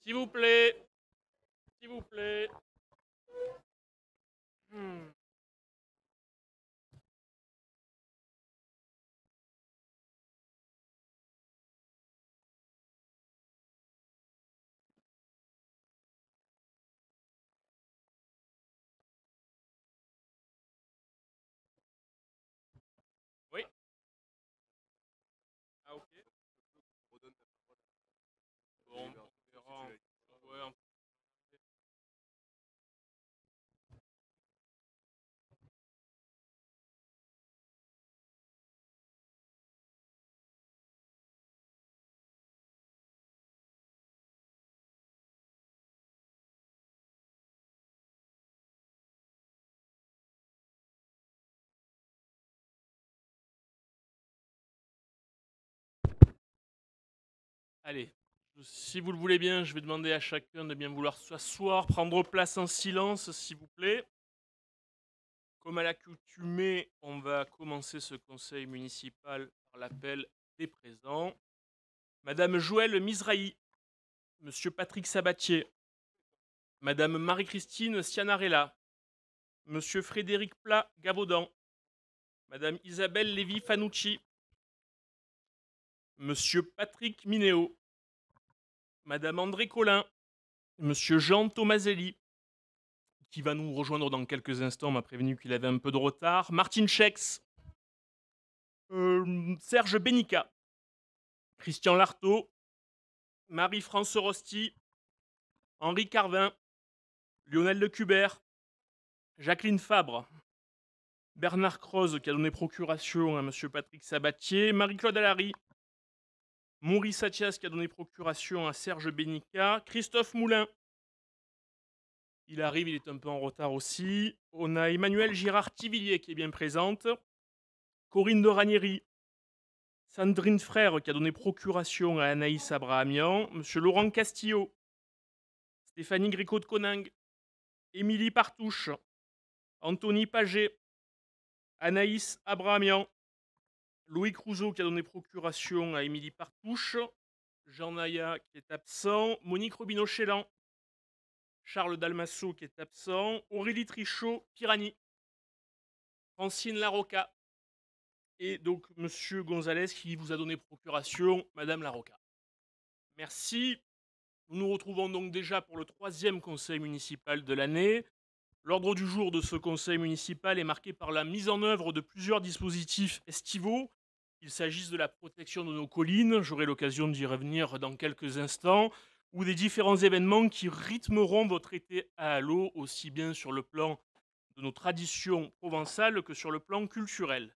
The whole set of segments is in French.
S'il vous plaît. S'il vous plaît. Hmm. Oui. Ah, ok. Bon, on verra. Ouais, allez. Si vous le voulez bien, je vais demander à chacun de bien vouloir s'asseoir, prendre place en silence, s'il vous plaît. Comme à l'accoutumée, on va commencer ce conseil municipal par l'appel des présents. Madame Joëlle Mizrahi, Monsieur Patrick Sabatier, Madame Marie-Christine Cianarella, Monsieur Frédéric Plat Gavaudan, Madame Isabelle Lévy Fanucci, Monsieur Patrick Minéo, Madame André Collin, Monsieur Jean Tomaselli, qui va nous rejoindre dans quelques instants, m'a prévenu qu'il avait un peu de retard, Martin Schex, Serge Benica, Christian Lartaud, Marie-France Rosti, Henri Carvin, Lionel Lecubert, Jacqueline Fabre, Bernard Croze qui a donné procuration à Monsieur Patrick Sabatier, Marie-Claude Allary, Maurice Satias qui a donné procuration à Serge Benica, Christophe Moulin. Il arrive, il est un peu en retard aussi. On a Emmanuel Girard-Tivillier qui est bien présente. Corinne de Ranieri. Sandrine Frère qui a donné procuration à Anaïs Abrahamian. Monsieur Laurent Castillo. Stéphanie Gricot de Coningue. Émilie Partouche. Anthony Paget. Anaïs Abrahamian. Loïc Rousseau qui a donné procuration à Émilie Partouche. Jean Naya qui est absent. Monique Robineau-Chélan. Charles Dalmasso qui est absent. Aurélie Trichot, Pirani. Francine Larocca. Et donc Monsieur Gonzalez qui vous a donné procuration, Madame Larocca. Merci. Nous nous retrouvons donc déjà pour le 3e conseil municipal de l'année. L'ordre du jour de ce conseil municipal est marqué par la mise en œuvre de plusieurs dispositifs estivaux. Il s'agisse de la protection de nos collines, j'aurai l'occasion d'y revenir dans quelques instants, ou des différents événements qui rythmeront votre été à Allot, aussi bien sur le plan de nos traditions provençales que sur le plan culturel.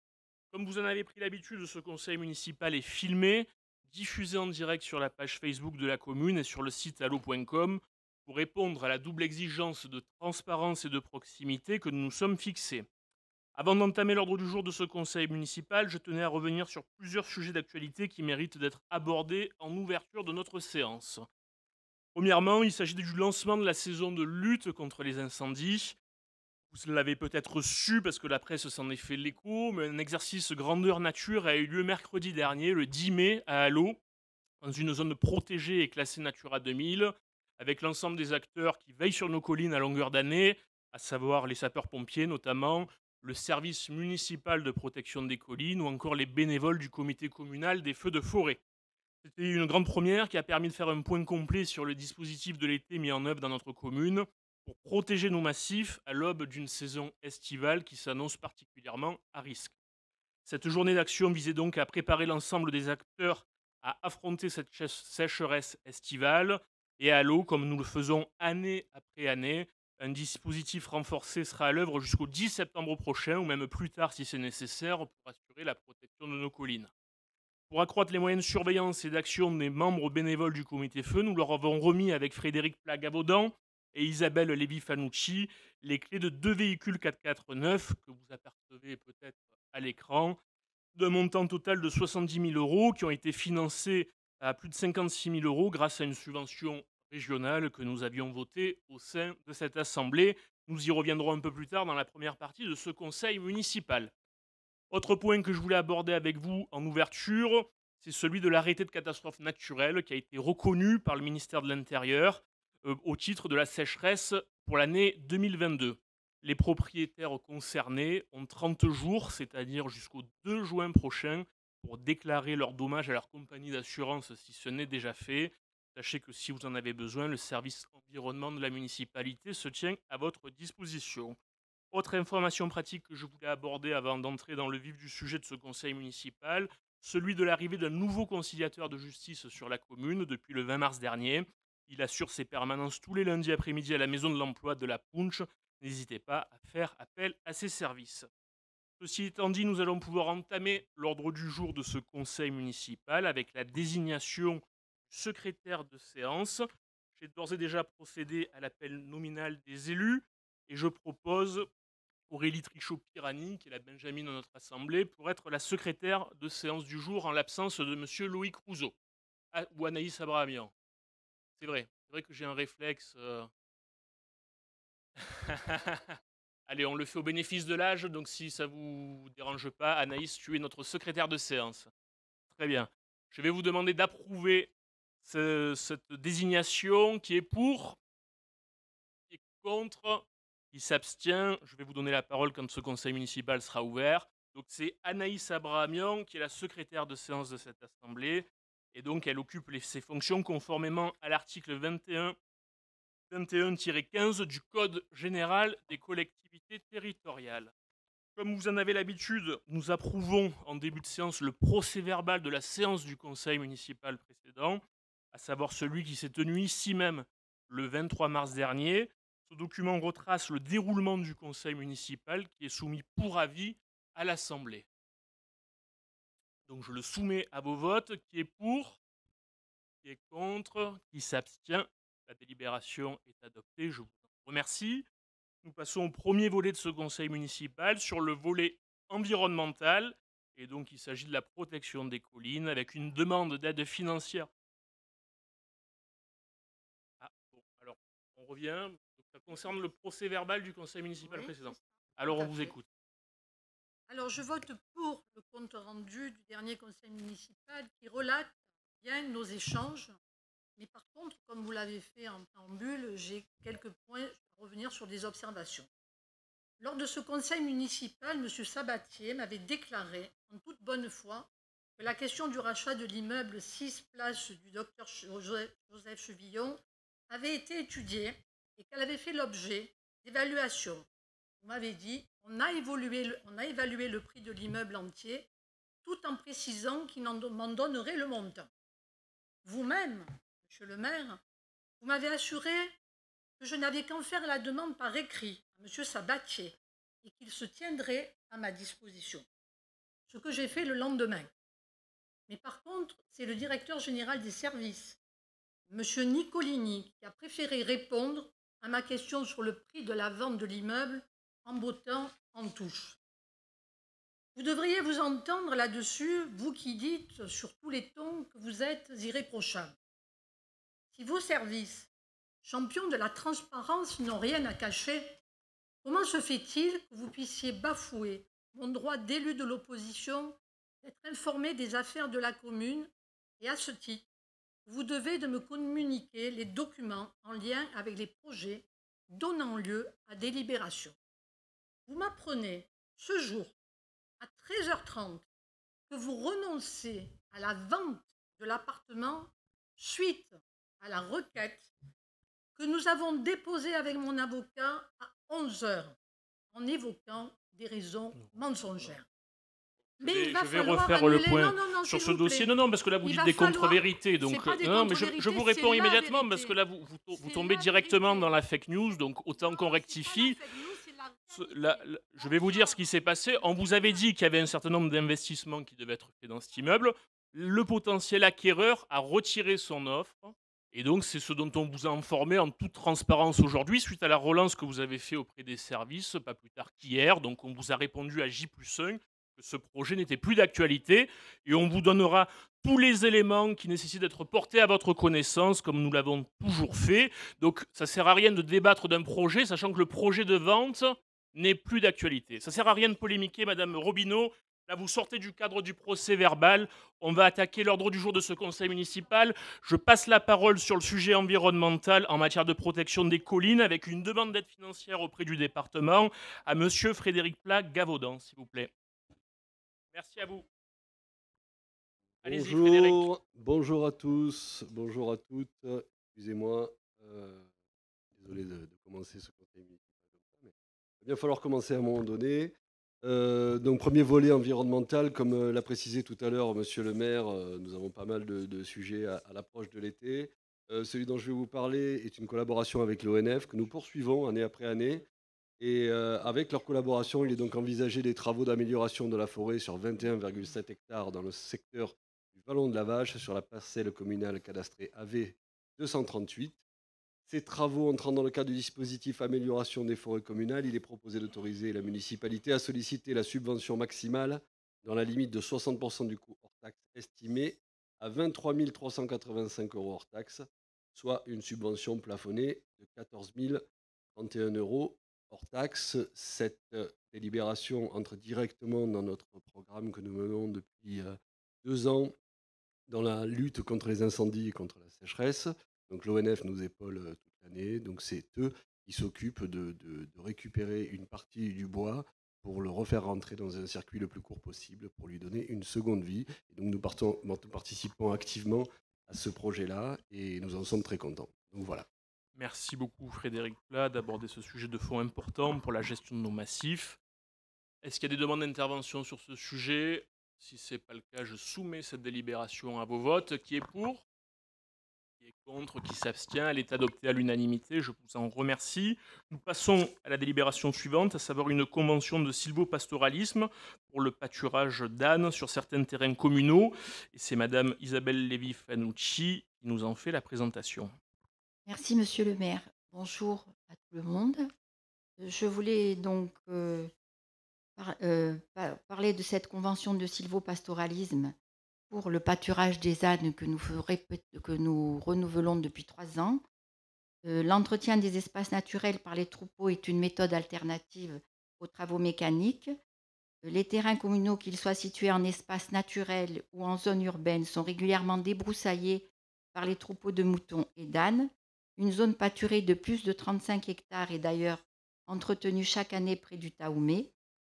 Comme vous en avez pris l'habitude, ce conseil municipal est filmé, diffusé en direct sur la page Facebook de la commune et sur le site allo.com pour répondre à la double exigence de transparence et de proximité que nous nous sommes fixés. Avant d'entamer l'ordre du jour de ce conseil municipal, je tenais à revenir sur plusieurs sujets d'actualité qui méritent d'être abordés en ouverture de notre séance. Premièrement, il s'agit du lancement de la saison de lutte contre les incendies. Vous l'avez peut-être su parce que la presse s'en est fait l'écho, mais un exercice grandeur nature a eu lieu mercredi dernier, le 10 mai, à Allot, dans une zone protégée et classée Natura 2000, avec l'ensemble des acteurs qui veillent sur nos collines à longueur d'année, à savoir les sapeurs-pompiers notamment, le service municipal de protection des collines ou encore les bénévoles du comité communal des feux de forêt. C'était une grande première qui a permis de faire un point complet sur le dispositif de l'été mis en œuvre dans notre commune pour protéger nos massifs à l'aube d'une saison estivale qui s'annonce particulièrement à risque. Cette journée d'action visait donc à préparer l'ensemble des acteurs à affronter cette sécheresse estivale et à l'eau, comme nous le faisons année après année. Un dispositif renforcé sera à l'œuvre jusqu'au 10 septembre prochain, ou même plus tard si c'est nécessaire, pour assurer la protection de nos collines. Pour accroître les moyens de surveillance et d'action des membres bénévoles du comité feu, nous leur avons remis avec Frédéric Plagavaudan et Isabelle Lévy-Fanucci les clés de 2 véhicules 4x4 neufs que vous apercevez peut-être à l'écran, d'un montant total de 70 000 euros qui ont été financés à plus de 56 000 euros grâce à une subvention régionale que nous avions votée au sein de cette assemblée. Nous y reviendrons un peu plus tard dans la première partie de ce conseil municipal. Autre point que je voulais aborder avec vous en ouverture, c'est celui de l'arrêté de catastrophe naturelle qui a été reconnu par le ministère de l'Intérieur au titre de la sécheresse pour l'année 2022. Les propriétaires concernés ont 30 jours, c'est-à-dire jusqu'au 2 juin prochain, pour déclarer leurs dommages à leur compagnie d'assurance si ce n'est déjà fait. Sachez que si vous en avez besoin, le service environnement de la municipalité se tient à votre disposition. Autre information pratique que je voulais aborder avant d'entrer dans le vif du sujet de ce conseil municipal, celui de l'arrivée d'un nouveau conciliateur de justice sur la commune depuis le 20 mars dernier. Il assure ses permanences tous les lundis après-midi à la maison de l'emploi de la Punche. N'hésitez pas à faire appel à ses services. Ceci étant dit, nous allons pouvoir entamer l'ordre du jour de ce conseil municipal avec la désignation du secrétaire de séance. J'ai d'ores et déjà procédé à l'appel nominal des élus et je propose Aurélie Trichot-Pirani, qui est la Benjamine de notre assemblée, pour être la secrétaire de séance du jour en l'absence de monsieur Loïc Rouzot ou Anaïs Abrahamian. C'est vrai que j'ai un réflexe. Allez, on le fait au bénéfice de l'âge, donc si ça vous dérange pas, Anaïs, tu es notre secrétaire de séance. Très bien. Je vais vous demander d'approuver cette désignation qui est pour, qui est contre, qui s'abstient. Je vais vous donner la parole quand ce conseil municipal sera ouvert. Donc c'est Anaïs Abrahamian qui est la secrétaire de séance de cette assemblée. Et donc elle occupe ses fonctions conformément à l'article 21-15 du Code général des collectivités territoriales. Comme vous en avez l'habitude, nous approuvons en début de séance le procès-verbal de la séance du conseil municipal précédent, à savoir celui qui s'est tenu ici même le 23 mars dernier. Ce document retrace le déroulement du conseil municipal qui est soumis pour avis à l'Assemblée. Donc je le soumets à vos votes. Qui est pour? Qui est contre? Qui s'abstient? La délibération est adoptée. Je vous remercie. Nous passons au premier volet de ce conseil municipal sur le volet environnemental. Et donc il s'agit de la protection des collines avec une demande d'aide financière. Ah, bon, alors on revient. Ça concerne le procès verbal du conseil municipal précédent. Alors on vous écoute. Alors je vote pour le compte rendu du dernier conseil municipal qui relate bien nos échanges. Mais par contre, comme vous l'avez fait en préambule, j'ai quelques points à revenir sur des observations. Lors de ce conseil municipal, M. Sabatier m'avait déclaré en toute bonne foi que la question du rachat de l'immeuble 6 place du docteur Joseph Chevillon avait été étudiée et qu'elle avait fait l'objet d'évaluations. Vous m'avez dit, on a évalué le prix de l'immeuble entier tout en précisant qu'il m'en donnerait le montant. Vous-même, monsieur le maire, vous m'avez assuré que je n'avais qu'à en faire la demande par écrit à monsieur Sabatier et qu'il se tiendrait à ma disposition. Ce que j'ai fait le lendemain. Mais par contre, c'est le directeur général des services, monsieur Nicolini, qui a préféré répondre à ma question sur le prix de la vente de l'immeuble en bottant en touche. Vous devriez vous entendre là-dessus, vous qui dites sur tous les tons que vous êtes irréprochable. Si vos services, champions de la transparence, n'ont rien à cacher, comment se fait-il que vous puissiez bafouer mon droit d'élu de l'opposition d'être informé des affaires de la commune et à ce titre, vous devez de me communiquer les documents en lien avec les projets donnant lieu à délibération. Vous m'apprenez ce jour à 13h30 que vous renoncez à la vente de l'appartement suite à la requête que nous avons déposée avec mon avocat à 11h en évoquant des raisons mensongères. Mais je vais refaire le point sur ce dossier. Non, parce que là, vous dites des contre-vérités. Donc, non, mais je vous réponds immédiatement parce que là, vous tombez directement dans la fake news. Donc, autant qu'on rectifie. Je vais vous dire ce qui s'est passé. On vous avait dit qu'il y avait un certain nombre d'investissements qui devaient être faits dans cet immeuble. Le potentiel acquéreur a retiré son offre. Et donc, c'est ce dont on vous a informé en toute transparence aujourd'hui, suite à la relance que vous avez fait auprès des services, pas plus tard qu'hier. Donc, on vous a répondu à J+1 que ce projet n'était plus d'actualité. Et on vous donnera tous les éléments qui nécessitent d'être portés à votre connaissance, comme nous l'avons toujours fait. Donc, ça ne sert à rien de débattre d'un projet, sachant que le projet de vente n'est plus d'actualité. Ça ne sert à rien de polémiquer, Madame Robineau. Là, vous sortez du cadre du procès verbal. On va attaquer l'ordre du jour de ce conseil municipal. Je passe la parole sur le sujet environnemental en matière de protection des collines avec une demande d'aide financière auprès du département à monsieur Frédéric Plat Gavaudan, s'il vous plaît. Merci à vous. Allez-y, Frédéric. Bonjour à tous, bonjour à toutes. Excusez-moi, désolé de commencer ce conseil municipal comme ça, mais il va bien falloir commencer à un moment donné. Donc, premier volet environnemental, comme l'a précisé tout à l'heure monsieur le maire, nous avons pas mal de sujets à l'approche de l'été. Celui dont je vais vous parler est une collaboration avec l'ONF que nous poursuivons année après année. Et avec leur collaboration, il est donc envisagé des travaux d'amélioration de la forêt sur 21,7 hectares dans le secteur du Vallon de la Vache, sur la parcelle communale cadastrée AV 238. Ces travaux entrant dans le cadre du dispositif amélioration des forêts communales, il est proposé d'autoriser la municipalité à solliciter la subvention maximale dans la limite de 60% du coût hors taxe estimé à 23 385 euros hors taxe, soit une subvention plafonnée de 14 031 euros hors taxe. Cette délibération entre directement dans notre programme que nous menons depuis 2 ans dans la lutte contre les incendies et contre la sécheresse. Donc l'ONF nous épaule toute l'année. Donc c'est eux qui s'occupent de récupérer une partie du bois pour le refaire rentrer dans un circuit le plus court possible, pour lui donner une seconde vie. Et donc nous participons activement à ce projet-là et nous en sommes très contents. Donc voilà. Merci beaucoup, Frédéric Plat, d'aborder ce sujet de fond important pour la gestion de nos massifs. Est-ce qu'il y a des demandes d'intervention sur ce sujet? Si ce n'est pas le cas, je soumets cette délibération à vos votes. Qui est pour? Qui est contre? Qui s'abstient? Elle est adoptée à l'unanimité. Je vous en remercie. Nous passons à la délibération suivante, à savoir une convention de sylvopastoralisme pour le pâturage d'ânes sur certains terrains communaux. Et c'est Madame Isabelle Lévy-Fanucci qui nous en fait la présentation. Merci, monsieur le maire. Bonjour à tout le monde. Je voulais donc parler de cette convention de sylvopastoralisme pour le pâturage des ânes que nous renouvelons depuis 3 ans. L'entretien des espaces naturels par les troupeaux est une méthode alternative aux travaux mécaniques. Les terrains communaux, qu'ils soient situés en espace naturel ou en zone urbaine, sont régulièrement débroussaillés par les troupeaux de moutons et d'ânes. Une zone pâturée de plus de 35 hectares est d'ailleurs entretenue chaque année près du Taoumé.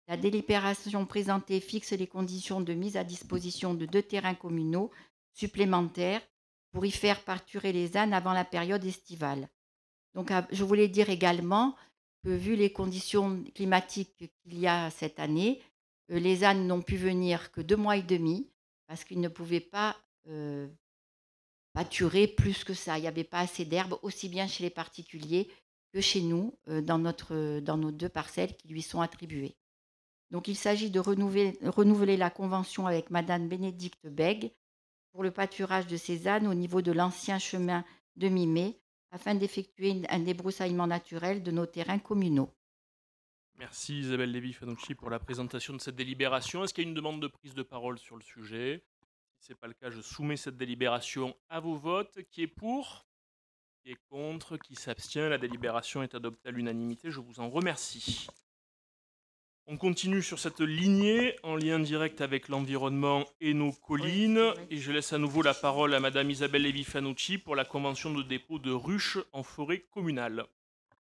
La délibération présentée fixe les conditions de mise à disposition de 2 terrains communaux supplémentaires pour y faire pâturer les ânes avant la période estivale. Donc, je voulais dire également que, vu les conditions climatiques qu'il y a cette année, les ânes n'ont pu venir que 2 mois et demi parce qu'ils ne pouvaient pas pâturer plus que ça. Il n'y avait pas assez d'herbe, aussi bien chez les particuliers que chez nous, dans nos 2 parcelles qui lui sont attribuées. Donc il s'agit de renouveler la convention avec Madame Bénédicte Bègue pour le pâturage de ces ânes au niveau de l'ancien chemin de Mi-mai, afin d'effectuer un débroussaillement naturel de nos terrains communaux. Merci Isabelle Lévy-Fanucci pour la présentation de cette délibération. Est-ce qu'il y a une demande de prise de parole sur le sujet? Si ce n'est pas le cas, je soumets cette délibération à vos votes. Qui est pour? Qui est contre? Qui s'abstient? La délibération est adoptée à l'unanimité. Je vous en remercie. On continue sur cette lignée en lien direct avec l'environnement et nos collines. Oui, et je laisse à nouveau la parole à Madame Isabelle Lévy-Fanucci pour la convention de dépôt de ruches en forêt communale.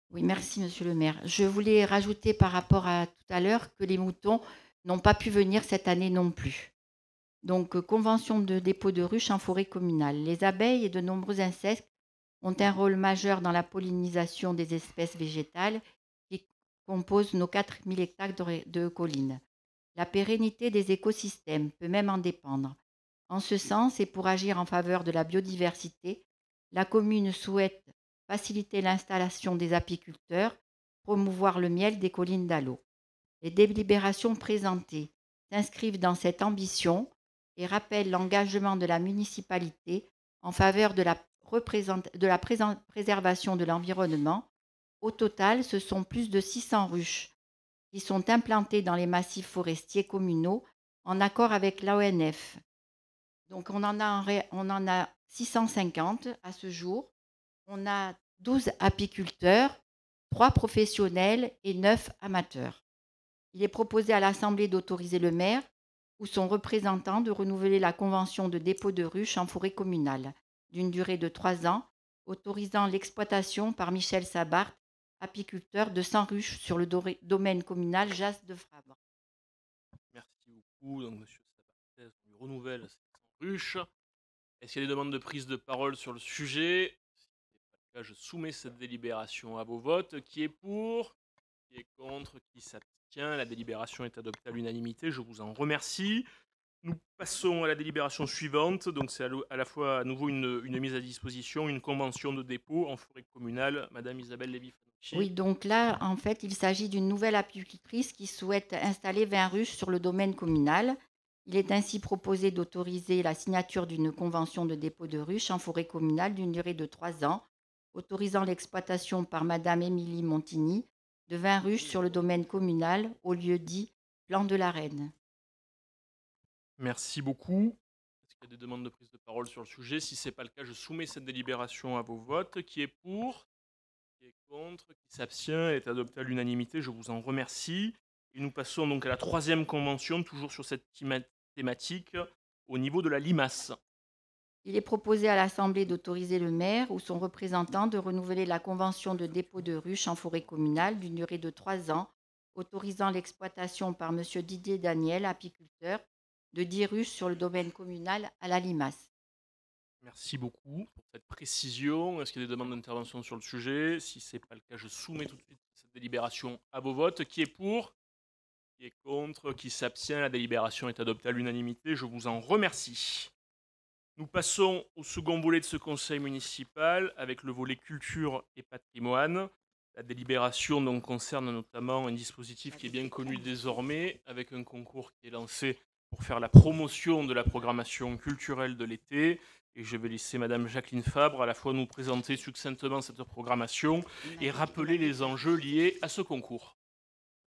Oui, merci monsieur le maire. Je voulais rajouter par rapport à tout à l'heure que les moutons n'ont pas pu venir cette année non plus. Donc, convention de dépôt de ruches en forêt communale. Les abeilles et de nombreux insectes ont un rôle majeur dans la pollinisation des espèces végétales qui composent nos 4000 hectares de collines. La pérennité des écosystèmes peut même en dépendre. En ce sens, et pour agir en faveur de la biodiversité, la commune souhaite faciliter l'installation des apiculteurs, promouvoir le miel des collines d'Allo. Les délibérations présentées s'inscrivent dans cette ambition et rappellent l'engagement de la municipalité en faveur de la préservation de l'environnement. Au total, ce sont plus de 600 ruches qui sont implantées dans les massifs forestiers communaux en accord avec l'ONF. Donc on en a 650 à ce jour. On a 12 apiculteurs, 3 professionnels et 9 amateurs. Il est proposé à l'Assemblée d'autoriser le maire ou son représentant de renouveler la convention de dépôt de ruches en forêt communale d'une durée de 3 ans, autorisant l'exploitation par Michel Sabart, apiculteur, de 100 ruches sur le domaine communal Jas de Frabre. Merci beaucoup. Donc, monsieur Sabarthez, on lui renouvelle ses 100 ruches. Est-ce qu'il y a des demandes de prise de parole sur le sujet? Si ce n'est pas le cas, je soumets cette délibération à vos votes. Qui est pour? Qui est contre? Qui s'abstient? La délibération est adoptée à l'unanimité. Je vous en remercie. Nous passons à la délibération suivante. Donc, c'est à la fois à nouveau une mise à disposition, une convention de dépôt en forêt communale. Madame Isabelle Lévy-Fanucci. Oui, donc là, en fait, il s'agit d'une nouvelle apicultrice qui souhaite installer 20 ruches sur le domaine communal. Il est ainsi proposé d'autoriser la signature d'une convention de dépôt de ruches en forêt communale d'une durée de 3 ans, autorisant l'exploitation par Madame Émilie Montigny de 20 ruches sur le domaine communal au lieu dit Plan de la Reine. Merci beaucoup. Est-ce qu'il y a des demandes de prise de parole sur le sujet? Si ce n'est pas le cas, je soumets cette délibération à vos votes. Qui est pour? Qui est contre? Qui s'abstient? Elle est adoptée à l'unanimité. Je vous en remercie. Et nous passons donc à la troisième convention, toujours sur cette thématique, au niveau de la limace. Il est proposé à l'Assemblée d'autoriser le maire ou son représentant de renouveler la convention de dépôt de ruches en forêt communale d'une durée de 3 ans, autorisant l'exploitation par M. Didier Daniel, apiculteur, de 10 ruches sur le domaine communal à la limace. Merci beaucoup pour cette précision. Est-ce qu'il y a des demandes d'intervention sur le sujet? Si ce n'est pas le cas, je soumets tout de suite cette délibération à vos votes. Qui est pour? Qui est contre? Qui s'abstient? La délibération est adoptée à l'unanimité. Je vous en remercie. Nous passons au second volet de ce conseil municipal avec le volet culture et patrimoine. La délibération donc concerne notamment un dispositif qui est bien connu désormais avec un concours qui est lancé pour faire la promotion de la programmation culturelle de l'été. Et je vais laisser Madame Jacqueline Fabre à la fois nous présenter succinctement cette programmation et rappeler les enjeux liés à ce concours.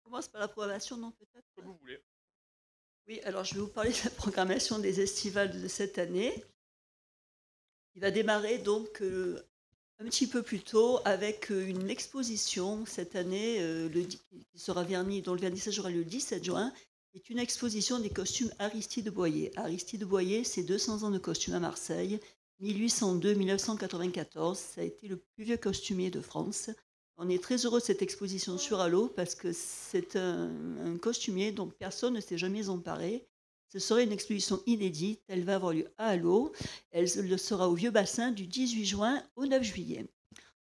On commence par la programmation, non, peut-être? Comme vous voulez. Oui, alors je vais vous parler de la programmation des estivales de cette année. Il va démarrer donc un petit peu plus tôt avec une exposition cette année qui sera vernie, dont le vernissage aura lieu le 17 juin. C'est une exposition des costumes Aristide Boyer. Aristide Boyer, c'est 200 ans de costume à Marseille, 1802-1994. Ça a été le plus vieux costumier de France. On est très heureux de cette exposition sur Allo parce que c'est un costumier dont personne ne s'est jamais emparé. Ce serait une exposition inédite. Elle va avoir lieu à Allo. Elle le sera au Vieux Bassin du 18 juin au 9 juillet.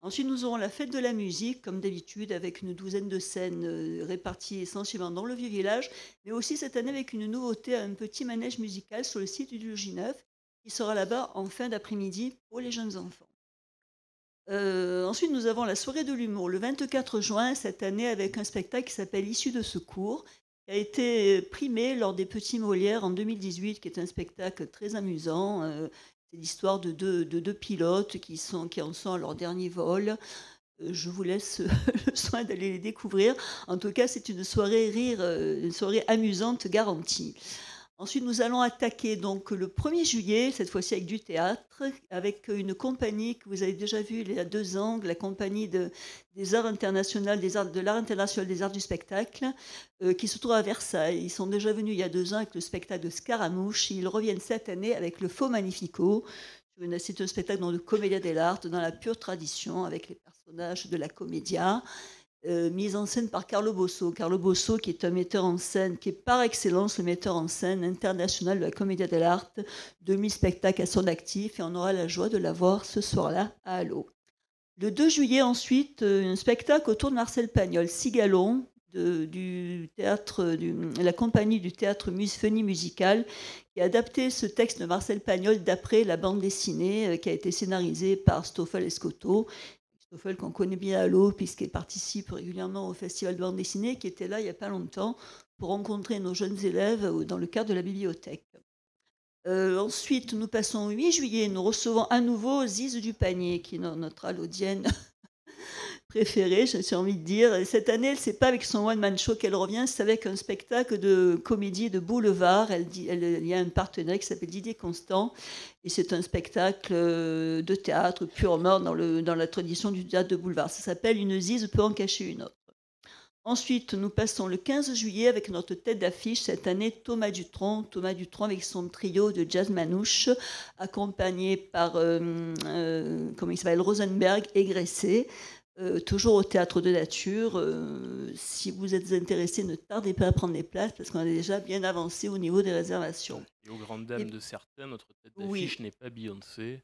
Ensuite, nous aurons la fête de la musique, comme d'habitude, avec une douzaine de scènes réparties essentiellement dans le vieux village, mais aussi cette année avec une nouveauté, un petit manège musical sur le site du Logis Neuf, qui sera là-bas en fin d'après-midi pour les jeunes enfants. Ensuite, nous avons la soirée de l'humour, le 24 juin, cette année, avec un spectacle qui s'appelle Issue de secours, qui a été primé lors des Petits Molières en 2018, qui est un spectacle très amusant. C'est l'histoire de deux pilotes qui en sont à leur dernier vol. Je vous laisse le soin d'aller les découvrir. En tout cas, c'est une soirée une soirée amusante garantie. Ensuite, nous allons attaquer donc le 1er juillet, cette fois-ci avec du théâtre, avec une compagnie que vous avez déjà vue il y a 2 ans, la compagnie des arts internationaux, de l'art international des arts du spectacle, qui se trouve à Versailles. Ils sont déjà venus il y a 2 ans avec le spectacle de Scaramouche. Ils reviennent cette année avec le Faux Magnifico. C'est un spectacle dans le Commedia dell'arte, dans la pure tradition, avec les personnages de la commedia. Mise en scène par Carlo Bosso. Carlo Bosso, qui est un metteur en scène, qui est par excellence le metteur en scène international de la Commedia dell'arte, 2000 spectacles à son actif, et on aura la joie de la voir ce soir-là à Allo. Le 2 juillet, ensuite, un spectacle autour de Marcel Pagnol, Cigalon, du théâtre, la compagnie du théâtre Feuilly Musical, qui a adapté ce texte de Marcel Pagnol d'après la bande dessinée qui a été scénarisée par Stoffel Escoto. Stoffel qu'on connaît bien à l'eau puisqu'il participe régulièrement au festival de bande dessinée, qui était là il n'y a pas longtemps pour rencontrer nos jeunes élèves dans le cadre de la bibliothèque. Ensuite, nous passons au 8 juillet, nous recevons à nouveau Ziz du Panier, qui est notre allodienne préférée, j'ai envie de dire. Cette année, ce n'est pas avec son one-man show qu'elle revient, c'est avec un spectacle de comédie de boulevard. Il y a un partenaire qui s'appelle Didier Constant, et c'est un spectacle de théâtre purement dans la tradition du théâtre de boulevard. Ça s'appelle « Une Ziz peut en cacher une autre ». Ensuite, nous passons le 15 juillet avec notre tête d'affiche cette année, Thomas Dutronc. Thomas Dutronc avec son trio de jazz manouche, accompagné par comment il s'appelle, Rosenberg et Gresset, toujours au Théâtre de Nature. Si vous êtes intéressés, ne tardez pas à prendre les places parce qu'on est déjà bien avancé au niveau des réservations. Et aux grandes dames Et- de certains, notre tête Oui. d'affiche n'est pas Beyoncé.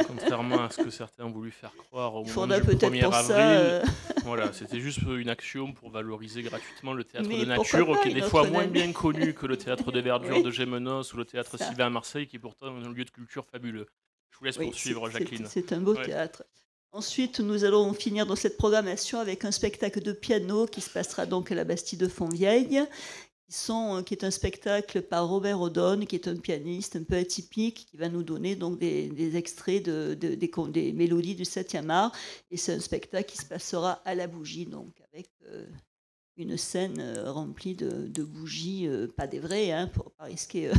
Contrairement à ce que certains ont voulu faire croire au Il moment faudra du peut-être 1er pour avril. ça. Voilà, c'était juste une action pour valoriser gratuitement le théâtre Mais de pourquoi nature, pas qui est des une fois autre moins dame bien connu que le théâtre de verdure Oui. de Gémenos ou le théâtre Ça. Sylvain à Marseille, qui est pourtant un lieu de culture fabuleux. Je vous laisse Oui, poursuivre, Jacqueline. c'est un beau Ouais. théâtre. Ensuite, nous allons finir dans cette programmation avec un spectacle de piano qui se passera donc à la Bastille de Fontvieille, qui est un spectacle par Robert Odone, qui est un pianiste un peu atypique, qui va nous donner donc des extraits des mélodies du 7e art. Et c'est un spectacle qui se passera à la Bougie, donc avec une scène remplie de bougies, pas des vraies, hein, pour pas risquer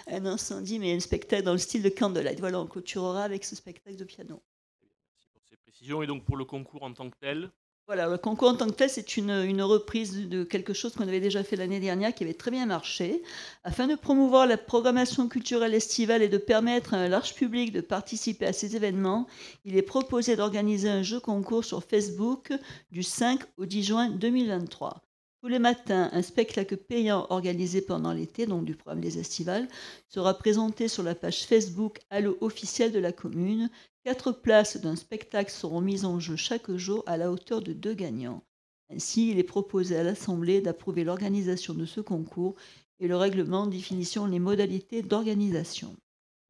un incendie, mais un spectacle dans le style de Candlelight. Voilà, on clôturera avec ce spectacle de piano. Merci pour ces précisions. Et donc pour le concours en tant que tel, Voilà, le concours en tant que tel, c'est une reprise de quelque chose qu'on avait déjà fait l'année dernière, qui avait très bien marché. Afin de promouvoir la programmation culturelle estivale et de permettre à un large public de participer à ces événements, il est proposé d'organiser un jeu concours sur Facebook du 5 au 10 juin 2023. Tous les matins, un spectacle payant organisé pendant l'été, donc du programme des estivales, sera présenté sur la page Facebook Allo officielle de la commune. 4 places d'un spectacle seront mises en jeu chaque jour à la hauteur de 2 gagnants. Ainsi, il est proposé à l'Assemblée d'approuver l'organisation de ce concours et le règlement définissant les modalités d'organisation.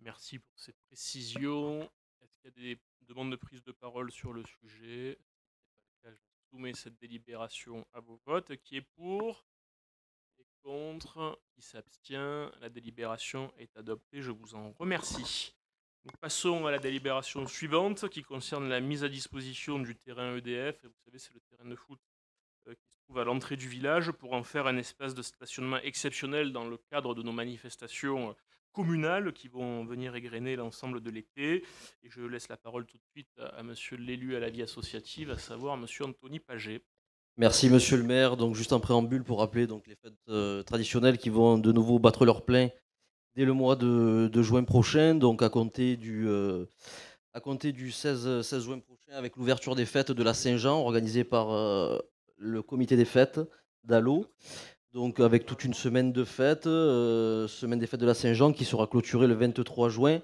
merci pour ces précisions. Est-ce qu'il y a des demandes de prise de parole sur le sujet? Si ce n'est pas le cas, je soumets cette délibération à vos votes. Qui est pour? Qui est contre? Qui s'abstient? La délibération est adoptée. Je vous en remercie. Nous passons à la délibération suivante qui concerne la mise à disposition du terrain EDF. Et vous savez, c'est le terrain de foot qui se trouve à l'entrée du village pour en faire un espace de stationnement exceptionnel dans le cadre de nos manifestations communales qui vont venir égrener l'ensemble de l'été. Et je laisse la parole tout de suite à monsieur l'élu à la vie associative, à savoir monsieur Anthony Paget. Merci Monsieur le maire. Donc juste en préambule pour rappeler donc les fêtes traditionnelles qui vont de nouveau battre leur plein dès le mois de juin prochain, donc à compter du 16 juin prochain avec l'ouverture des fêtes de la Saint-Jean organisée par le comité des fêtes d'Allo. Donc avec toute une semaine de fêtes, semaine des fêtes de la Saint-Jean qui sera clôturée le 23 juin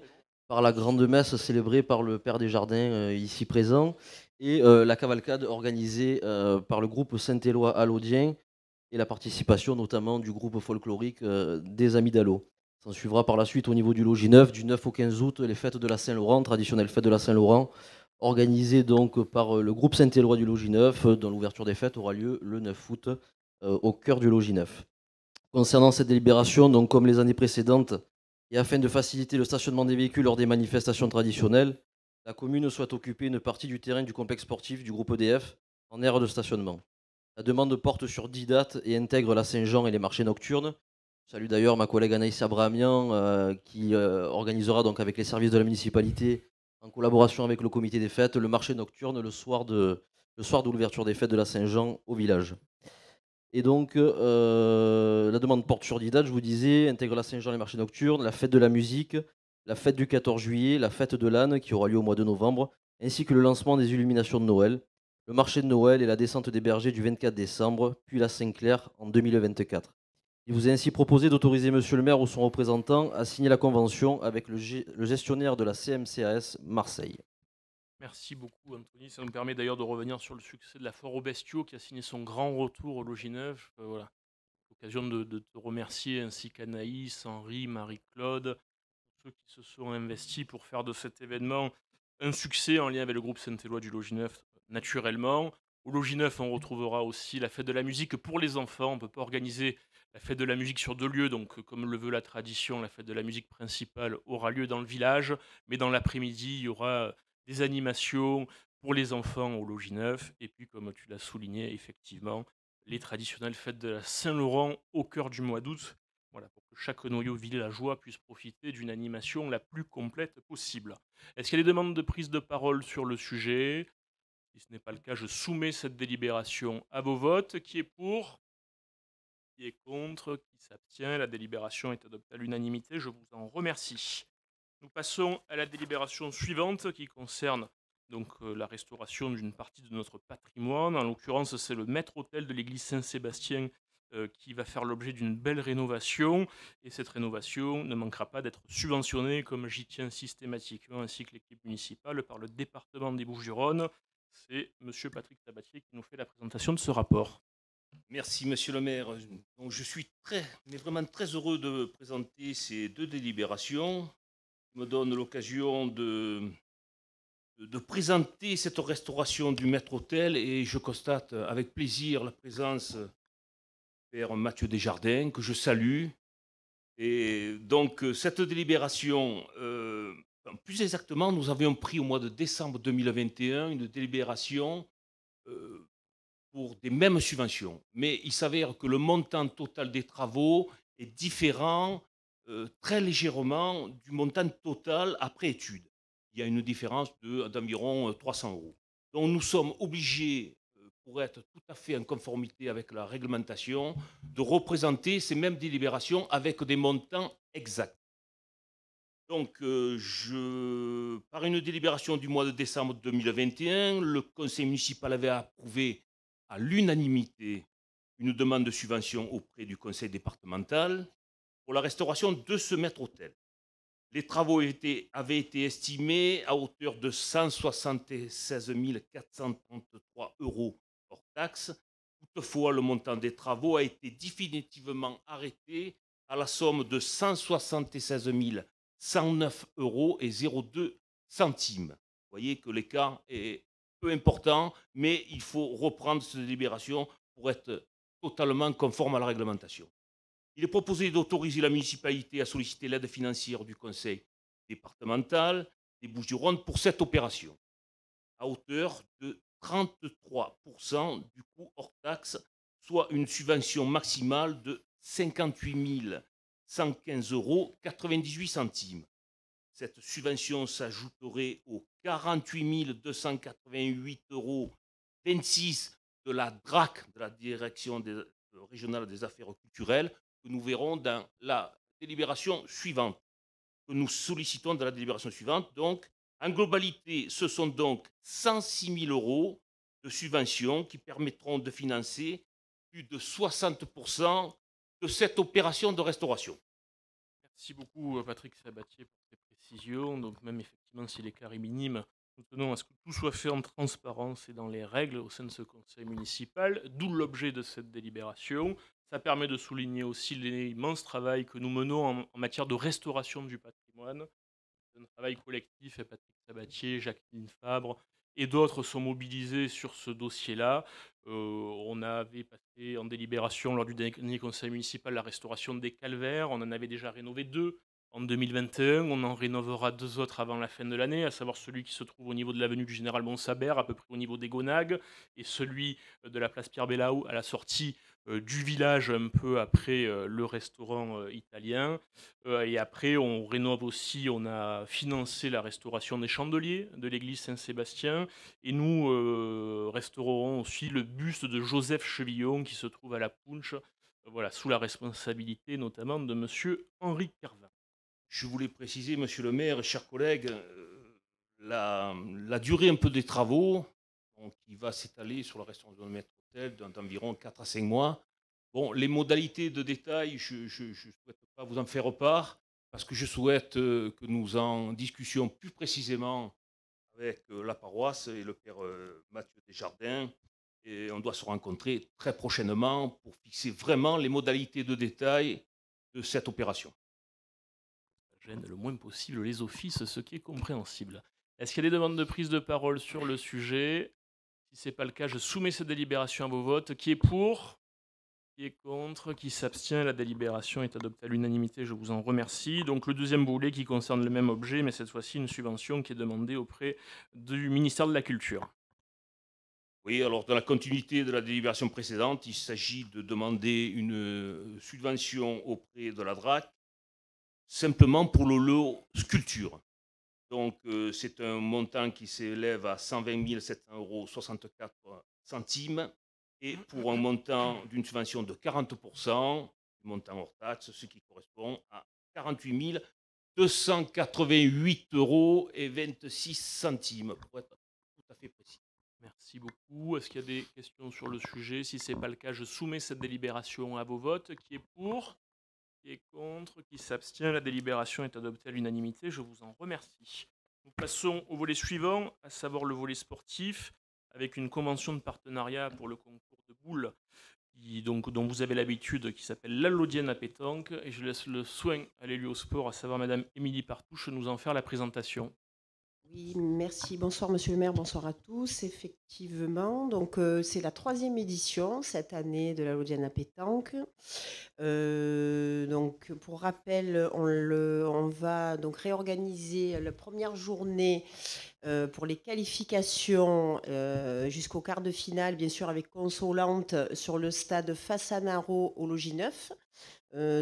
par la grande messe célébrée par le Père Desjardins ici présent et la cavalcade organisée par le groupe Saint-Éloi Allodien et la participation notamment du groupe folklorique des Amis d'Allo. S'en suivra par la suite au niveau du logis neuf, du 9 au 15 août, les fêtes de la Saint-Laurent, traditionnelles fêtes de la Saint-Laurent, organisées donc par le groupe Saint-Éloi du logis neuf, dont l'ouverture des fêtes aura lieu le 9 août au cœur du logis neuf. Concernant cette délibération, donc comme les années précédentes, et afin de faciliter le stationnement des véhicules lors des manifestations traditionnelles, la commune souhaite occuper une partie du terrain du complexe sportif du groupe EDF en aire de stationnement. La demande porte sur 10 dates et intègre la Saint-Jean et les marchés nocturnes. Je salue d'ailleurs ma collègue Anaïs Abrahamian qui organisera donc avec les services de la municipalité, en collaboration avec le comité des fêtes, le marché nocturne le soir de l'ouverture des fêtes de la Saint-Jean au village. Et donc, la demande porte sur 10 dates, je vous disais, intègre la Saint-Jean, les marchés nocturnes, la fête de la musique, la fête du 14 juillet, la fête de l'âne qui aura lieu au mois de novembre, ainsi que le lancement des illuminations de Noël, le marché de Noël et la descente des bergers du 24 décembre, puis la Saint-Clair en 2024. Il vous est ainsi proposé d'autoriser monsieur le maire ou son représentant à signer la convention avec le gestionnaire de la CMCAS Marseille. Merci beaucoup, Anthony. Ça nous permet d'ailleurs de revenir sur le succès de la Foire aux Bestiaux qui a signé son grand retour au logis neuf. Voilà. L'occasion de te remercier ainsi qu'Anaïs, Henri, Marie-Claude, ceux qui se sont investis pour faire de cet événement un succès en lien avec le groupe Saint-Éloi du logis neuf, naturellement. Au logis neuf, on retrouvera aussi la fête de la musique pour les enfants. On ne peut pas organiser la fête de la musique sur 2 lieux, donc comme le veut la tradition, la fête de la musique principale aura lieu dans le village, mais dans l'après-midi, il y aura des animations pour les enfants au logis neuf, et puis comme tu l'as souligné, effectivement, les traditionnelles fêtes de la Saint-Laurent au cœur du mois d'août, voilà, pour que chaque noyau villageois puisse profiter d'une animation la plus complète possible. Est-ce qu'il y a des demandes de prise de parole sur le sujet? Si ce n'est pas le cas, je soumets cette délibération à vos votes. Qui est pour? Qui est contre? Qui s'abstient? La délibération est adoptée à l'unanimité. Je vous en remercie. Nous passons à la délibération suivante qui concerne donc la restauration d'une partie de notre patrimoine. En l'occurrence, c'est le maître-autel de l'église Saint-Sébastien qui va faire l'objet d'une belle rénovation. Et cette rénovation ne manquera pas d'être subventionnée, comme j'y tiens systématiquement, ainsi que l'équipe municipale, par le département des Bouches-du-Rhône. C'est M. Patrick Sabatier qui nous fait la présentation de ce rapport. Merci, monsieur le maire. Donc, je suis vraiment très heureux de présenter ces deux délibérations qui me donnent l'occasion de présenter cette restauration du maître-autel, et je constate avec plaisir la présence du père Mathieu Desjardins, que je salue. Et donc, cette délibération, plus exactement, nous avions pris au mois de décembre 2021 une délibération pour des mêmes subventions. Mais il s'avère que le montant total des travaux est différent très légèrement du montant total après étude. Il y a une différence d'environ 300 €. Donc nous sommes obligés, pour être tout à fait en conformité avec la réglementation, de représenter ces mêmes délibérations avec des montants exacts. Donc, par une délibération du mois de décembre 2021, le conseil municipal avait approuvé à l'unanimité une demande de subvention auprès du conseil départemental pour la restauration de ce maître-autel. Les travaux avaient été estimés à hauteur de 176 433 € hors taxe. Toutefois, le montant des travaux a été définitivement arrêté à la somme de 176 109 € et 02 centimes. Vous voyez que l'écart est peu important, mais il faut reprendre cette délibération pour être totalement conforme à la réglementation. Il est proposé d'autoriser la municipalité à solliciter l'aide financière du conseil départemental des Bouches-du-Rhône pour cette opération, à hauteur de 33% du coût hors taxe, soit une subvention maximale de 58 115,98 €. Cette subvention s'ajouterait aux 48 288,26 € de la DRAC, de la Direction régionale des affaires culturelles, que nous verrons dans la délibération suivante, que nous sollicitons dans la délibération suivante. Donc, en globalité, ce sont donc 106 000 € de subventions qui permettront de financer plus de 60% de cette opération de restauration. Merci beaucoup Patrick Sabatier pour ces précisions. Donc même effectivement si l'écart est minime, nous tenons à ce que tout soit fait en transparence et dans les règles au sein de ce conseil municipal, d'où l'objet de cette délibération. Ça permet de souligner aussi l'immense travail que nous menons en matière de restauration du patrimoine. C'est un travail collectif et Patrick Sabatier, Jacqueline Fabre et d'autres sont mobilisés sur ce dossier-là. On avait passé en délibération lors du dernier conseil municipal la restauration des calvaires. On en avait déjà rénové 2 en 2021. On en rénovera 2 autres avant la fin de l'année, à savoir celui qui se trouve au niveau de l'avenue du Général Bonsaber, à peu près au niveau des Gonagues, et celui de la place Pierre-Bélaou à la sortie du village, un peu après le restaurant italien. Et après, on rénove aussi, on a financé la restauration des chandeliers de l'église Saint-Sébastien. Et nous restaurerons aussi le buste de Joseph Chevillon qui se trouve à la Punche, voilà, sous la responsabilité notamment de monsieur Henri Carvin. Je voulais préciser, monsieur le maire, chers collègues, la durée un peu des travaux, donc, qui va s'étaler sur la restauration de maître-autel d'environ 4 à 5 mois. Bon, les modalités de détail, je ne souhaite pas vous en faire part, parce que je souhaite que nous en discussions plus précisément avec la paroisse et le père Mathieu Desjardins. Et on doit se rencontrer très prochainement pour fixer vraiment les modalités de détail de cette opération. Ça gêne le moins possible les offices, ce qui est compréhensible. Est-ce qu'il y a des demandes de prise de parole sur le sujet? Si ce n'est pas le cas, je soumets cette délibération à vos votes. Qui est pour? Qui est contre? Qui s'abstient? La délibération est adoptée à l'unanimité, je vous en remercie. Donc le deuxième volet qui concerne le même objet, mais cette fois-ci une subvention qui est demandée auprès du ministère de la Culture. Oui, alors dans la continuité de la délibération précédente, il s'agit de demander une subvention auprès de la DRAC, simplement pour le lot sculpture. Donc, c'est un montant qui s'élève à 120 700,64 €. Et pour un montant d'une subvention de 40%, du montant hors taxe, ce qui correspond à 48 288,26 €, pour être tout à fait précis. Merci beaucoup. Est-ce qu'il y a des questions sur le sujet? Si ce n'est pas le cas, je soumets cette délibération à vos votes. Qui est pour? Qui est contre? Qui s'abstient? La délibération est adoptée à l'unanimité. Je vous en remercie. Nous passons au volet suivant, à savoir le volet sportif, avec une convention de partenariat pour le concours de boules dont vous avez l'habitude, qui s'appelle l'Allodienne à pétanque. Et je laisse le soin à l'élu au sport, à savoir Madame Émilie Partouche, nous en faire la présentation. Oui, merci. Bonsoir, monsieur le maire. Bonsoir à tous. Effectivement, donc c'est la 3e édition cette année de la Laudienne à pétanque. Donc, pour rappel, on va donc réorganiser la première journée pour les qualifications jusqu'au quart de finale, bien sûr avec Consolante sur le stade Fassanaro au Logis 9.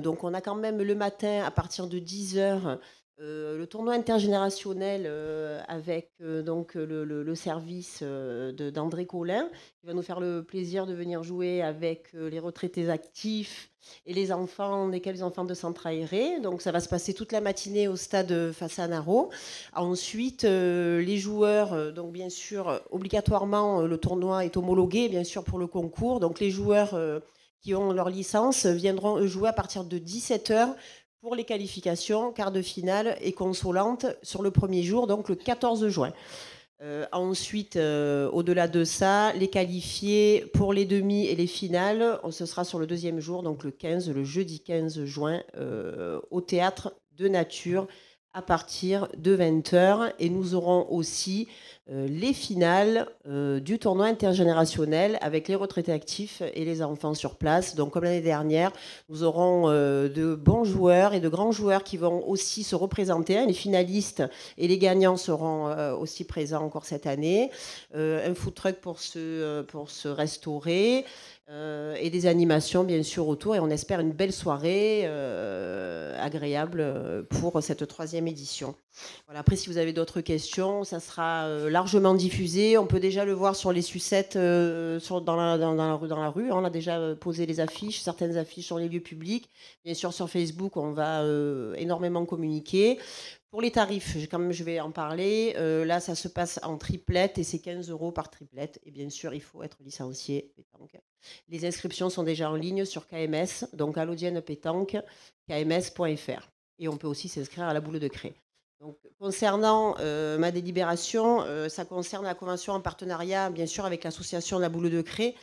Donc, on a quand même le matin à partir de 10h. Le tournoi intergénérationnel avec donc le service d'André Collin, qui va nous faire le plaisir de venir jouer avec les retraités actifs et les enfants de centre aéré. Donc ça va se passer toute la matinée au stade Fassanaro. Ensuite, les joueurs, donc bien sûr, obligatoirement, le tournoi est homologué, bien sûr, pour le concours. Donc les joueurs qui ont leur licence viendront jouer à partir de 17h pour les qualifications, quart de finale et consolante sur le premier jour, donc le 14 juin. Ensuite, au-delà de ça, les qualifiés pour les demi et les finales, ce sera sur le deuxième jour, donc le jeudi 15 juin, au théâtre de Nature à partir de 20h. Et nous aurons aussi les finales du tournoi intergénérationnel avec les retraités actifs et les enfants sur place. Donc comme l'année dernière, nous aurons de bons joueurs et de grands joueurs qui vont aussi se représenter. Les finalistes et les gagnants seront aussi présents encore cette année. Un food truck pour se restaurer. Et des animations bien sûr autour, et on espère une belle soirée agréable pour cette 3e édition. Voilà, après si vous avez d'autres questions, ça sera largement diffusé. On peut déjà le voir sur les sucettes dans la rue. On a déjà posé les affiches, certaines affiches sur les lieux publics. Bien sûr sur Facebook, on va énormément communiquer. Pour les tarifs, je vais en parler. Là, ça se passe en triplette et c'est 15 € par triplette. Et bien sûr, il faut être licencié pétanque. Les inscriptions sont déjà en ligne sur KMS, donc Allodienne pétanque, kms.fr. Et on peut aussi s'inscrire à la boule de craie. Donc, concernant ma délibération, ça concerne la convention en partenariat, bien sûr, avec l'association de la boule de craie,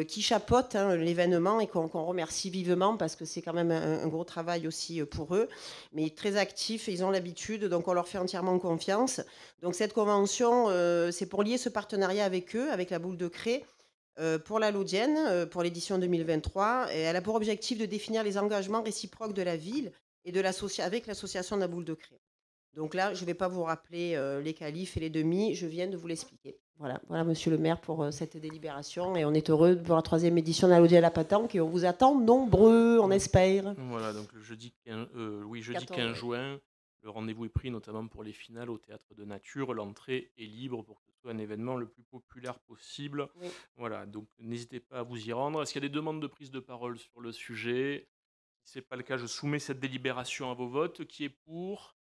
qui chapeaute l'événement et qu'on remercie vivement parce que c'est quand même un gros travail aussi pour eux. Mais très actifs, ils ont l'habitude, donc on leur fait entièrement confiance. Donc cette convention, c'est pour lier ce partenariat avec eux, avec la boule de craie, pour la Laudienne, pour l'édition 2023. Et elle a pour objectif de définir les engagements réciproques de la ville et avec l'association de la boule de craie. Donc là, je ne vais pas vous rappeler les qualifs et les demi, je viens de vous l'expliquer. Voilà, monsieur le maire, pour cette délibération. Et on est heureux pour la 3e édition de la Laudienne à pétanque et on vous attend nombreux, on espère. Voilà, donc le jeudi 15 juin, le rendez-vous est pris notamment pour les finales au Théâtre de Nature. L'entrée est libre pour que ce soit un événement le plus populaire possible. Oui. Voilà, donc n'hésitez pas à vous y rendre. Est-ce qu'il y a des demandes de prise de parole sur le sujet? Si ce n'est pas le cas, je soumets cette délibération à vos votes. Qui est pour?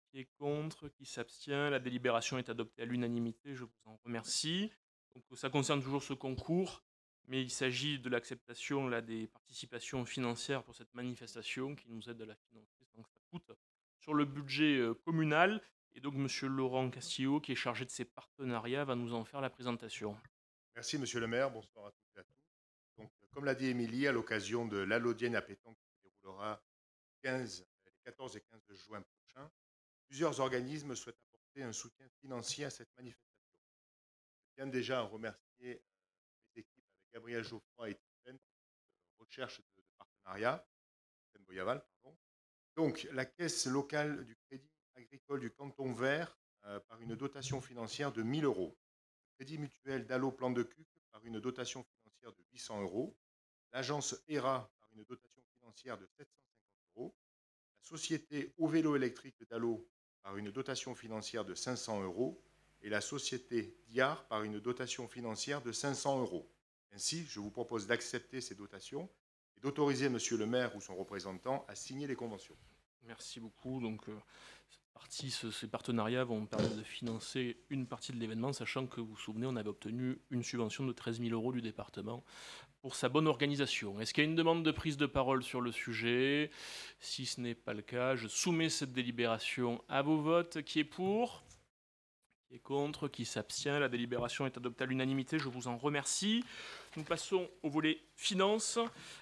Qui est contre? Qui s'abstient? La délibération est adoptée à l'unanimité. Je vous en remercie. Donc, ça concerne toujours ce concours, mais il s'agit de l'acceptation des participations financières pour cette manifestation qui nous aide à la financer sans que ça coûte sur le budget communal. Et donc, monsieur Laurent Castillo, qui est chargé de ces partenariats, va nous en faire la présentation. Merci, monsieur le maire. Bonsoir à toutes et à tous. Donc, comme l'a dit Émilie, à l'occasion de l'Allodienne à pétanque qui se déroulera les 14 et 15 juin prochains, plusieurs organismes souhaitent apporter un soutien financier à cette manifestation. Je tiens déjà à remercier les équipes avec Gabriel Geoffroy et Etienne pour la recherche de partenariat. Boyaval, pardon. Donc, la caisse locale du crédit agricole du canton Vert par une dotation financière de 1 000 €. Le crédit mutuel d'Allo Plan de Cuc par une dotation financière de 800 €. L'agence ERA par une dotation financière de 750 €. La société au vélo électrique d'Allo par une dotation financière de 500 € et la société Diar par une dotation financière de 500 €. Ainsi, je vous propose d'accepter ces dotations et d'autoriser Monsieur le maire ou son représentant à signer les conventions. Merci beaucoup. Donc, ces partenariats vont permettre de financer une partie de l'événement, sachant que vous vous souvenez, on avait obtenu une subvention de 13 000 € du département pour sa bonne organisation. Est-ce qu'il y a une demande de prise de parole sur le sujet? Si ce n'est pas le cas, je soumets cette délibération à vos votes. Qui est pour? Qui est contre? Qui s'abstient? La délibération est adoptée à l'unanimité. Je vous en remercie. Nous passons au volet finances,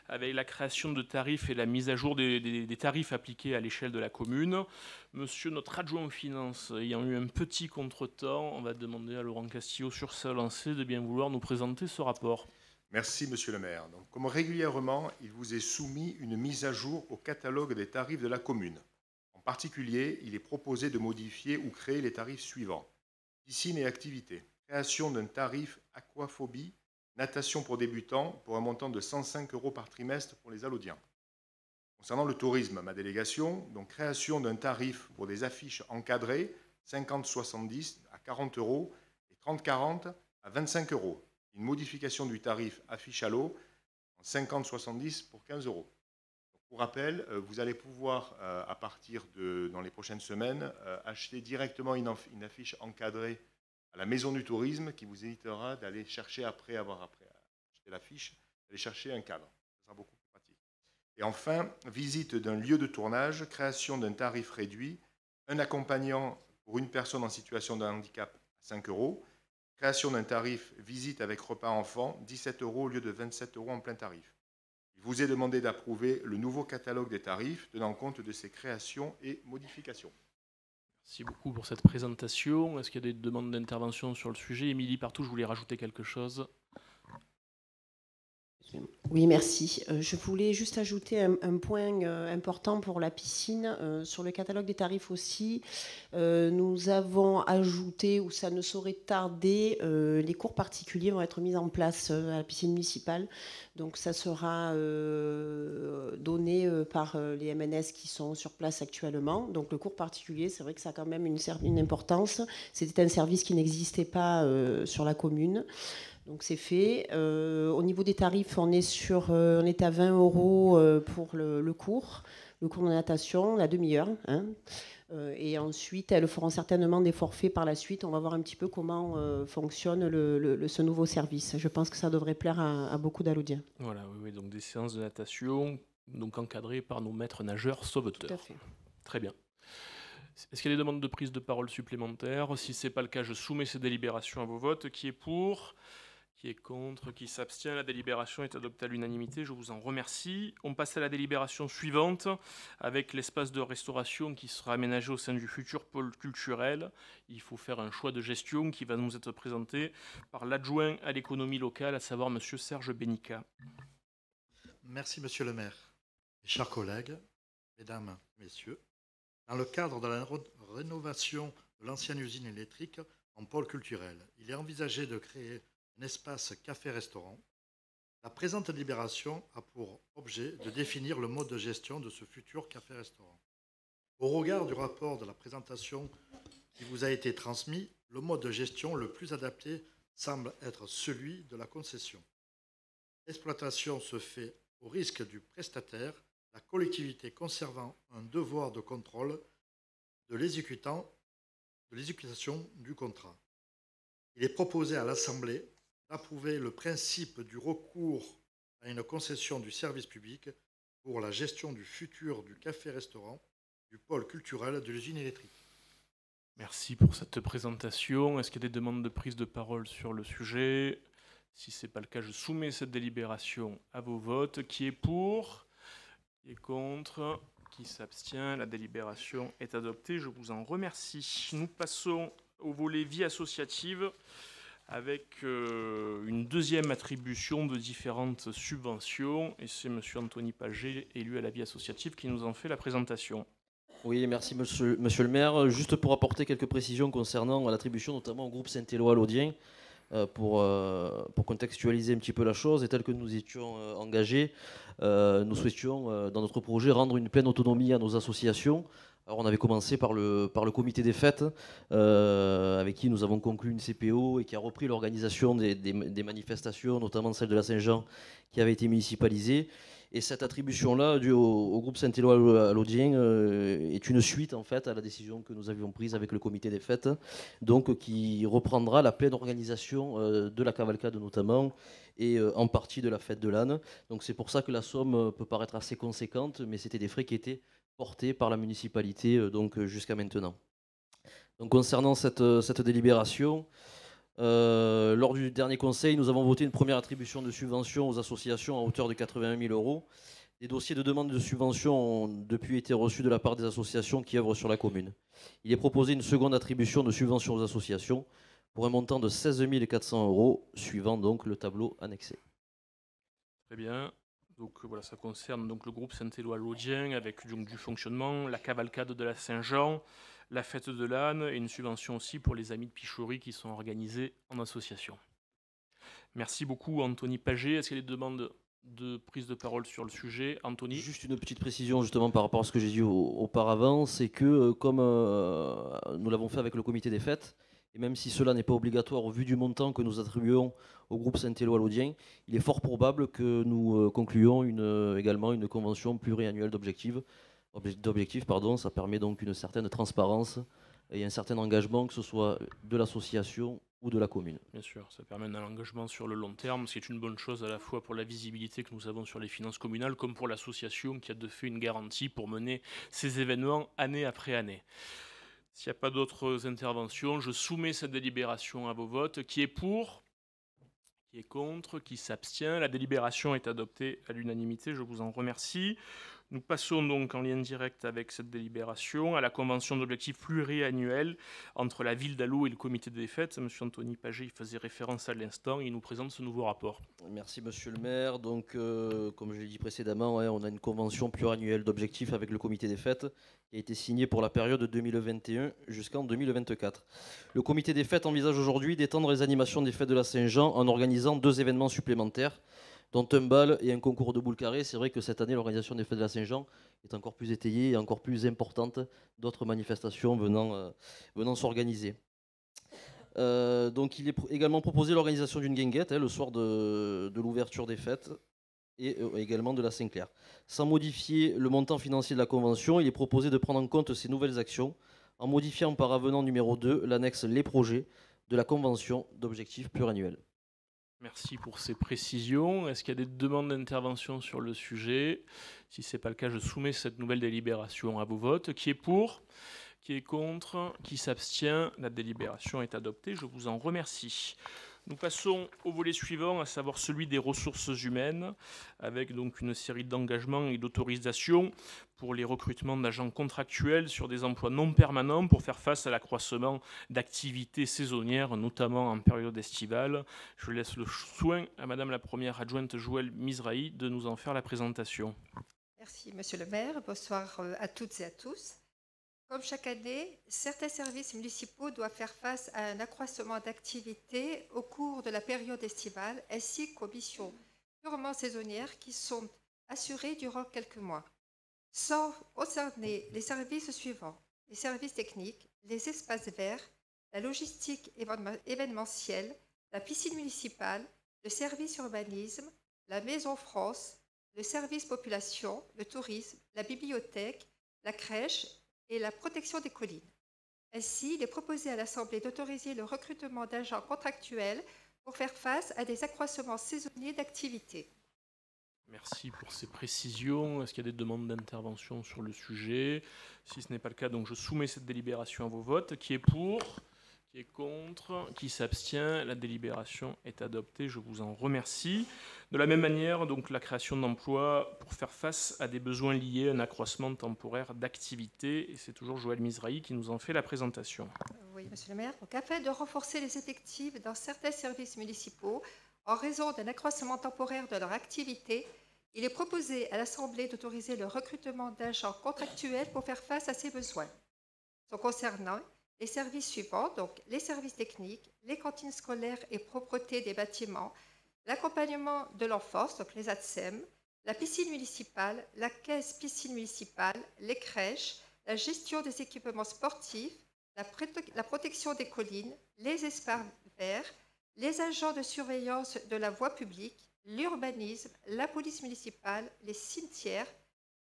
avec la création de tarifs et la mise à jour des tarifs appliqués à l'échelle de la commune. Monsieur notre adjoint aux finances, ayant eu un petit contretemps, on va demander à Laurent Castillo sur sa lancée de bien vouloir nous présenter ce rapport. Merci, Monsieur le maire. Donc, comme régulièrement, il vous est soumis une mise à jour au catalogue des tarifs de la commune. En particulier, il est proposé de modifier ou créer les tarifs suivants. Piscine et activités. Création d'un tarif aquaphobie, natation pour débutants, pour un montant de 105 € par trimestre pour les Allodiens. Concernant le tourisme, ma délégation, donc création d'un tarif pour des affiches encadrées, 50-70 à 40 € et 30-40 à 25 €. Une modification du tarif affiche à l'eau en 50-70 pour 15 €. Pour rappel, vous allez pouvoir, à partir dans les prochaines semaines, acheter directement une affiche encadrée à la Maison du Tourisme qui vous évitera d'aller chercher, après avoir acheté l'affiche, d'aller chercher un cadre. Ce sera beaucoup plus pratique. Et enfin, visite d'un lieu de tournage, création d'un tarif réduit, un accompagnant pour une personne en situation de handicap à 5 €, création d'un tarif visite avec repas enfant, 17 € au lieu de 27 € en plein tarif. Il vous est demandé d'approuver le nouveau catalogue des tarifs tenant compte de ces créations et modifications. Merci beaucoup pour cette présentation. Est-ce qu'il y a des demandes d'intervention sur le sujet? Émilie Partout, je voulais rajouter quelque chose. Oui, merci. Je voulais juste ajouter un point important pour la piscine. Sur le catalogue des tarifs aussi, nous avons ajouté, où ça ne saurait tarder, les cours particuliers vont être mis en place à la piscine municipale. Donc ça sera donné par les MNS qui sont sur place actuellement. Donc le cours particulier, c'est vrai que ça a quand même une importance. C'était un service qui n'existait pas sur la commune. Donc c'est fait. Au niveau des tarifs, on est à 20 € pour le cours de natation, la demi-heure. Hein. Et ensuite, elles feront certainement des forfaits par la suite. On va voir un petit peu comment fonctionne ce nouveau service. Je pense que ça devrait plaire à beaucoup d'Allodiens. Voilà, oui, donc des séances de natation, donc encadrées par nos maîtres nageurs sauveteurs. Tout à fait. Très bien. Est-ce qu'il y a des demandes de prise de parole supplémentaires? Si ce n'est pas le cas, je soumets ces délibérations à vos votes. Qui est pour? Qui est contre? Qui s'abstient? La délibération est adoptée à l'unanimité. Je vous en remercie. On passe à la délibération suivante avec l'espace de restauration qui sera aménagé au sein du futur pôle culturel. Il faut faire un choix de gestion qui va nous être présenté par l'adjoint à l'économie locale, à savoir M. Serge Bénica. Merci, Monsieur le maire. Mes chers collègues, mesdames, messieurs, dans le cadre de la rénovation de l'ancienne usine électrique en pôle culturel, il est envisagé de créer un espace café-restaurant. La présente délibération a pour objet de définir le mode de gestion de ce futur café-restaurant. Au regard du rapport de la présentation qui vous a été transmis, le mode de gestion le plus adapté semble être celui de la concession. L'exploitation se fait au risque du prestataire, la collectivité conservant un devoir de contrôle de l'exécutation du contrat. Il est proposé à l'Assemblée d'approuver le principe du recours à une concession du service public pour la gestion du futur du café-restaurant du pôle culturel de l'usine électrique. Merci pour cette présentation. Est-ce qu'il y a des demandes de prise de parole sur le sujet? Si ce n'est pas le cas, je soumets cette délibération à vos votes. Qui est pour? Qui est contre? Qui s'abstient? La délibération est adoptée. Je vous en remercie. Nous passons au volet vie associative avec une deuxième attribution de différentes subventions. Et c'est M. Anthony Paget, élu à la vie associative, qui nous en fait la présentation. Oui, merci monsieur le maire. Juste pour apporter quelques précisions concernant l'attribution, notamment au groupe Saint-Éloi-Laudien, pour contextualiser un petit peu la chose, et tel que nous étions engagés, nous souhaitions, dans notre projet, rendre une pleine autonomie à nos associations Alors on avait commencé par le comité des fêtes, avec qui nous avons conclu une CPO et qui a repris l'organisation des manifestations, notamment celle de la Saint-Jean, qui avait été municipalisée. Et cette attribution-là, due au groupe Saint-Éloi-Laudien, est une suite en fait à la décision que nous avions prise avec le comité des fêtes, donc qui reprendra la pleine organisation de la cavalcade notamment, et en partie de la fête de l'âne. Donc c'est pour ça que la somme peut paraître assez conséquente, mais c'était des frais qui étaient portés par la municipalité jusqu'à maintenant. Donc concernant cette délibération, lors du dernier conseil, nous avons voté une première attribution de subvention aux associations à hauteur de 81 000 €. Des dossiers de demande de subvention ont depuis été reçus de la part des associations qui œuvrent sur la commune. Il est proposé une seconde attribution de subvention aux associations pour un montant de 16 400 €, suivant donc le tableau annexé. Très bien. Donc voilà, ça concerne donc le groupe Saint-Éloi-Laudien avec donc, du fonctionnement, la cavalcade de la Saint-Jean, la fête de l'âne et une subvention aussi pour les amis de Pichori qui sont organisés en association. Merci beaucoup Anthony Paget. Est-ce qu'il y a des demandes de prise de parole sur le sujet? Anthony? Juste une petite précision justement par rapport à ce que j'ai dit auparavant, c'est que comme nous l'avons fait avec le comité des fêtes, et même si cela n'est pas obligatoire au vu du montant que nous attribuons au groupe Saint-Éloi-Laudien, il est fort probable que nous concluions également une convention pluriannuelle d'objectifs. Ça permet donc une certaine transparence et un certain engagement, que ce soit de l'association ou de la commune. Bien sûr, ça permet un engagement sur le long terme, ce qui est une bonne chose à la fois pour la visibilité que nous avons sur les finances communales, comme pour l'association qui a de fait une garantie pour mener ces événements année après année. S'il n'y a pas d'autres interventions, je soumets cette délibération à vos votes. Qui est pour? Qui est contre? Qui s'abstient? La délibération est adoptée à l'unanimité, je vous en remercie. Nous passons donc en lien direct avec cette délibération à la convention d'objectifs pluriannuels entre la ville d'Allot et le comité des fêtes. Monsieur Anthony Paget y faisait référence à l'instant, il nous présente ce nouveau rapport. Merci Monsieur le maire. Donc, comme je l'ai dit précédemment, on a une convention pluriannuelle d'objectifs avec le comité des fêtes qui a été signée pour la période de 2021 jusqu'en 2024. Le comité des fêtes envisage aujourd'hui d'étendre les animations des fêtes de la Saint-Jean en organisant 2 événements supplémentaires, dont un bal et un concours de boules carrées. C'est vrai que cette année, l'organisation des fêtes de la Saint-Jean est encore plus étayée et encore plus importante, d'autres manifestations venant s'organiser. Donc il est également proposé l'organisation d'une guinguette le soir de l'ouverture des fêtes et également de la Saint-Clair. Sans modifier le montant financier de la convention, il est proposé de prendre en compte ces nouvelles actions en modifiant par avenant numéro 2 l'annexe Les projets de la convention d'objectifs pluriannuels. Merci pour ces précisions. Est-ce qu'il y a des demandes d'intervention sur le sujet? Si ce n'est pas le cas, je soumets cette nouvelle délibération à vos votes. Qui est pour? Qui est contre? Qui s'abstient? La délibération est adoptée. Je vous en remercie. Nous passons au volet suivant, à savoir celui des ressources humaines, avec donc une série d'engagements et d'autorisations pour les recrutements d'agents contractuels sur des emplois non permanents pour faire face à l'accroissement d'activités saisonnières, notamment en période estivale. Je laisse le soin à Madame la première adjointe Joëlle Mizrahi de nous en faire la présentation. Merci Monsieur le maire, bonsoir à toutes et à tous. Comme chaque année, certains services municipaux doivent faire face à un accroissement d'activité au cours de la période estivale, ainsi qu'aux missions purement saisonnières qui sont assurées durant quelques mois. Sans concerner les services suivants: les services techniques, les espaces verts, la logistique événementielle, la piscine municipale, le service urbanisme, la Maison France, le service population, le tourisme, la bibliothèque, la crèche et la protection des collines. Ainsi, il est proposé à l'Assemblée d'autoriser le recrutement d'agents contractuels pour faire face à des accroissements saisonniers d'activité. Merci pour ces précisions. Est-ce qu'il y a des demandes d'intervention sur le sujet? Si ce n'est pas le cas, donc je soumets cette délibération à vos votes. Qui est pour? Qui est contre? Qui s'abstient? La délibération est adoptée. Je vous en remercie. De la même manière, donc la création d'emplois pour faire face à des besoins liés à un accroissement temporaire d'activité. Et c'est toujours Joëlle Mizrahi qui nous en fait la présentation. Oui, Monsieur le maire. Donc, afin de renforcer les effectifs dans certains services municipaux en raison d'un accroissement temporaire de leur activité, il est proposé à l'Assemblée d'autoriser le recrutement d'agents contractuels pour faire face à ces besoins. Sont concernant les services suivants, donc les services techniques, les cantines scolaires et propreté des bâtiments, l'accompagnement de l'enfance, donc les ATSEM, la piscine municipale, la caisse piscine municipale, les crèches, la gestion des équipements sportifs, la protection des collines, les espaces verts, les agents de surveillance de la voie publique, l'urbanisme, la police municipale, les cimetières,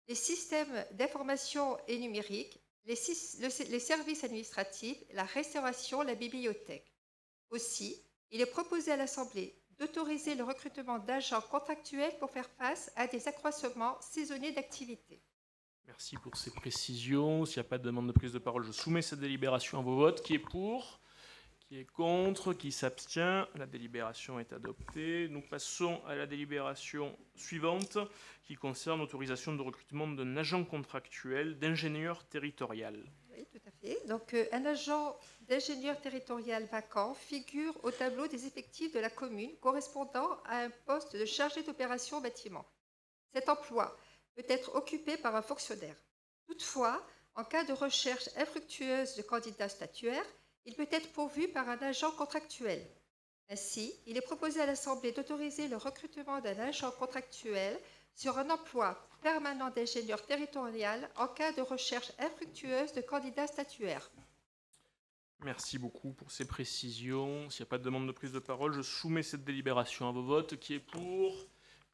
les systèmes d'information et numérique, les services administratifs, la restauration, la bibliothèque. Aussi, il est proposé à l'Assemblée d'autoriser le recrutement d'agents contractuels pour faire face à des accroissements saisonniers d'activité. Merci pour ces précisions. S'il n'y a pas de demande de prise de parole, je soumets cette délibération à vos votes. Qui est pour ? Qui est contre? Qui s'abstient? La délibération est adoptée. Nous passons à la délibération suivante qui concerne l'autorisation de recrutement d'un agent contractuel d'ingénieur territorial. Oui, tout à fait. Donc, un agent d'ingénieur territorial vacant figure au tableau des effectifs de la commune correspondant à un poste de chargé d'opération au bâtiment. Cet emploi peut être occupé par un fonctionnaire. Toutefois, en cas de recherche infructueuse de candidats statuaires, il peut être pourvu par un agent contractuel. Ainsi, il est proposé à l'Assemblée d'autoriser le recrutement d'un agent contractuel sur un emploi permanent d'ingénieur territorial en cas de recherche infructueuse de candidats statuaires. Merci beaucoup pour ces précisions. S'il n'y a pas de demande de prise de parole, je soumets cette délibération à vos votes. Qui est pour ?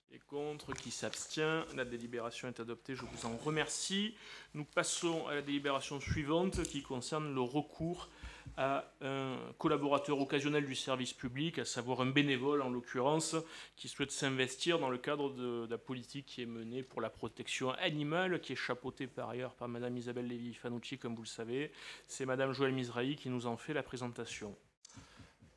Qui est contre? Qui s'abstient? La délibération est adoptée. Je vous en remercie. Nous passons à la délibération suivante qui concerne le recours à un collaborateur occasionnel du service public, à savoir un bénévole en l'occurrence, qui souhaite s'investir dans le cadre de la politique qui est menée pour la protection animale, qui est chapeautée par ailleurs par Madame Isabelle Lévy-Fanucci, comme vous le savez. C'est Madame Joëlle Mizrahi qui nous en fait la présentation.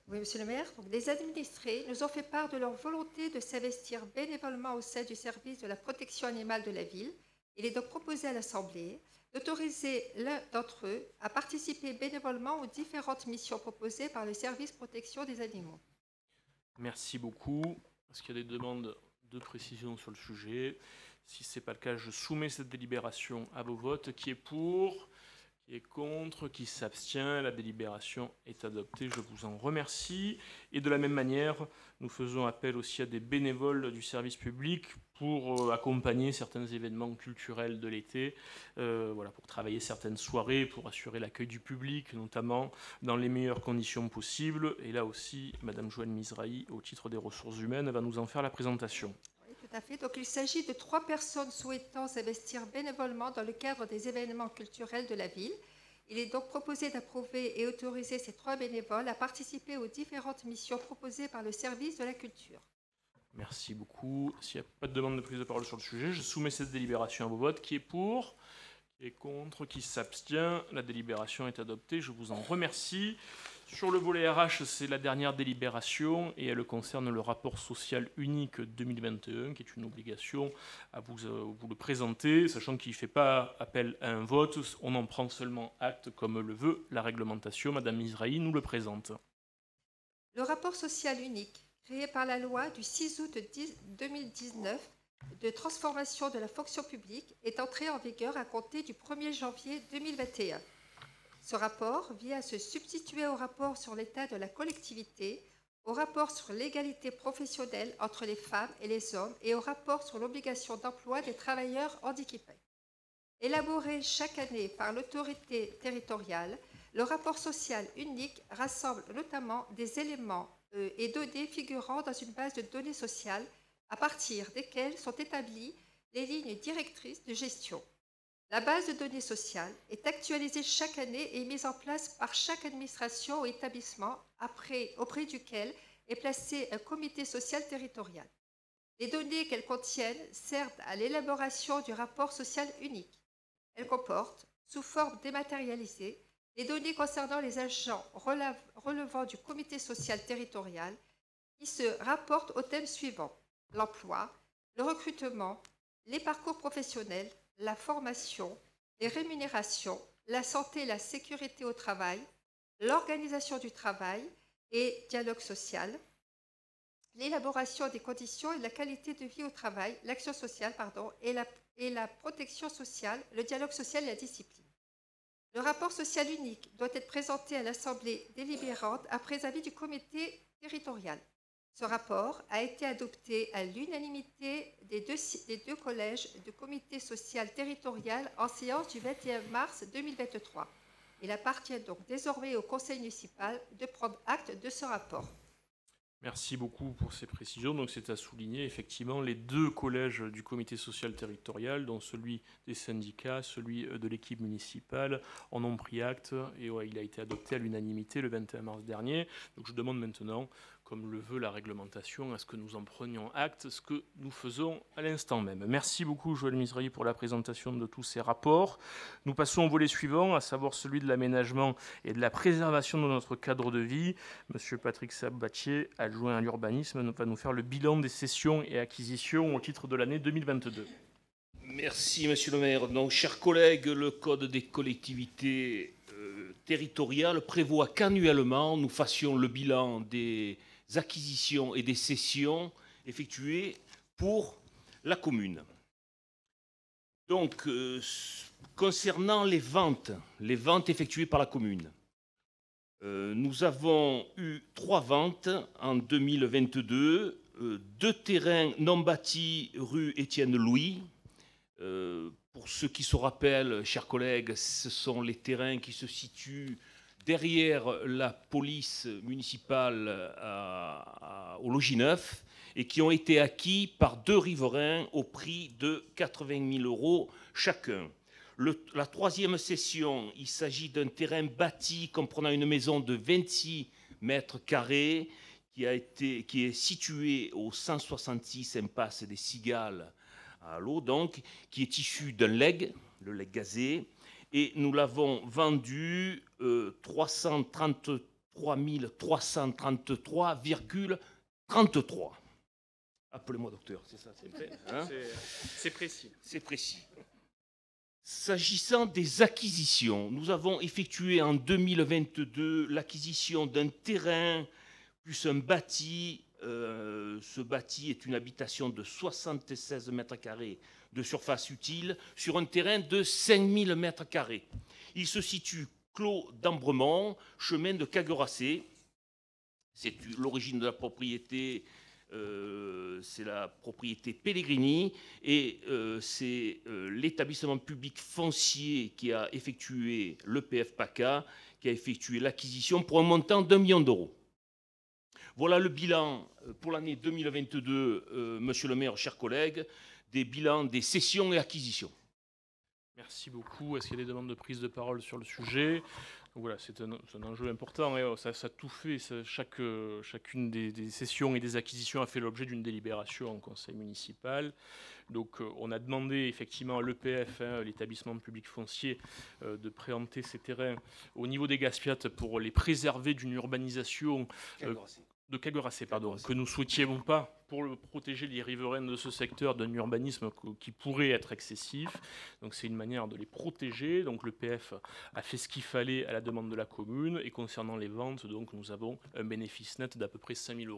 Oui, Monsieur le maire. Donc, les administrés nous ont fait part de leur volonté de s'investir bénévolement au sein du service de la protection animale de la ville. Il est donc proposé à l'Assemblée d'autoriser l'un d'entre eux à participer bénévolement aux différentes missions proposées par le service protection des animaux. Merci beaucoup. Est-ce qu'il y a des demandes de précision sur le sujet? Si ce n'est pas le cas, je soumets cette délibération à vos votes. Qui est pour? Qui est contre? Qui s'abstient? La délibération est adoptée. Je vous en remercie. Et de la même manière, nous faisons appel aussi à des bénévoles du service public pour accompagner certains événements culturels de l'été, voilà, pour travailler certaines soirées, pour assurer l'accueil du public, notamment dans les meilleures conditions possibles. Et là aussi, Madame Joëlle Mizrahi, au titre des ressources humaines, va nous en faire la présentation. Oui, tout à fait. Donc, il s'agit de 3 personnes souhaitant s'investir bénévolement dans le cadre des événements culturels de la ville. Il est donc proposé d'approuver et autoriser ces 3 bénévoles à participer aux différentes missions proposées par le service de la culture. Merci beaucoup. S'il n'y a pas de demande de prise de parole sur le sujet, je soumets cette délibération à vos votes. Qui est pour? Qui est contre? Qui s'abstient? La délibération est adoptée. Je vous en remercie. Sur le volet RH, c'est la dernière délibération et elle concerne le rapport social unique 2021, qui est une obligation à vous le présenter, sachant qu'il ne fait pas appel à un vote. On en prend seulement acte comme le veut la réglementation. Madame Mizrahi nous le présente. Le rapport social unique, créé par la loi du 6 août 2019 de transformation de la fonction publique, est entré en vigueur à compter du 1er janvier 2021. Ce rapport vient à se substituer au rapport sur l'état de la collectivité, au rapport sur l'égalité professionnelle entre les femmes et les hommes et au rapport sur l'obligation d'emploi des travailleurs handicapés. Élaboré chaque année par l'autorité territoriale, le rapport social unique rassemble notamment des éléments et données figurant dans une base de données sociales à partir desquelles sont établies les lignes directrices de gestion. La base de données sociales est actualisée chaque année et mise en place par chaque administration ou établissement auprès duquel est placé un comité social territorial. Les données qu'elles contiennent servent à l'élaboration du rapport social unique. Elles comportent, sous forme dématérialisée, les données concernant les agents relevant du comité social territorial qui se rapportent aux thèmes suivants: l'emploi, le recrutement, les parcours professionnels, la formation, les rémunérations, la santé et la sécurité au travail, l'organisation du travail et dialogue social, l'élaboration des conditions et de la qualité de vie au travail, l'action sociale, et la protection sociale, le dialogue social et la discipline. Le rapport social unique doit être présenté à l'Assemblée délibérante après avis du comité territorial. Ce rapport a été adopté à l'unanimité des les deux collèges du comité social territorial en séance du 21 mars 2023. Il appartient donc désormais au conseil municipal de prendre acte de ce rapport. Merci beaucoup pour ces précisions. Donc c'est à souligner effectivement les deux collèges du comité social territorial, dont celui des syndicats, celui de l'équipe municipale, en ont pris acte et il a été adopté à l'unanimité le 21 mars dernier. Donc je demande maintenant, comme le veut la réglementation, à ce que nous en prenions acte, ce que nous faisons à l'instant même. Merci beaucoup Joël Misrahi pour la présentation de tous ces rapports. Nous passons au volet suivant, à savoir celui de l'aménagement et de la préservation de notre cadre de vie. Monsieur Patrick Sabatier, adjoint à l'urbanisme, va nous faire le bilan des cessions et acquisitions au titre de l'année 2022. Merci Monsieur le maire. Donc, chers collègues, le Code des collectivités territoriales prévoit qu'annuellement, nous fassions le bilan des acquisitions et des cessions effectuées pour la commune. Donc, concernant les ventes effectuées par la commune, nous avons eu 3 ventes en 2022, 2 terrains non bâtis rue Étienne Louis. Pour ceux qui se rappellent, chers collègues, ce sont les terrains qui se situent derrière la police municipale au logis neuf et qui ont été acquis par 2 riverains au prix de 80 000 euros chacun. La 3e cession, il s'agit d'un terrain bâti comprenant une maison de 26 mètres carrés qui est située au 166 impasse des Cigales à l'eau, donc, qui est issu d'un legs, le legs gazé, et nous l'avons vendu 333 333,33. Appelez-moi docteur, c'est ça, c'est vrai, hein? C'est précis. C'est précis. S'agissant des acquisitions, nous avons effectué en 2022 l'acquisition d'un terrain plus un bâti. Ce bâti est une habitation de 76 mètres carrés de surface utile sur un terrain de 5000 mètres carrés. Il se situe clos d'Ambremont, chemin de Cagueracé. C'est l'origine de la propriété, c'est la propriété Pellegrini et c'est l'établissement public foncier qui a effectué l'EPF PACA, qui a effectué l'acquisition pour un montant d'1 million d'euros. Voilà le bilan pour l'année 2022, monsieur le maire, chers collègues, des bilans des cessions et acquisitions. Merci beaucoup. Est-ce qu'il y a des demandes de prise de parole sur le sujet? Donc voilà, c'est un enjeu important. Et ça tout fait. Chacune des cessions et des acquisitions a fait l'objet d'une délibération en conseil municipal. Donc on a demandé effectivement à l'EPF, l'établissement public foncier, de préempter ces terrains au niveau des Gaspiates pour les préserver d'une urbanisation de Cagueracé, que nous ne souhaitions pas pour protéger les riverains de ce secteur d'un urbanisme qui pourrait être excessif. Donc c'est une manière de les protéger. Donc l'EPF a fait ce qu'il fallait à la demande de la commune. Et concernant les ventes, donc, nous avons un bénéfice net d'à peu près 500 000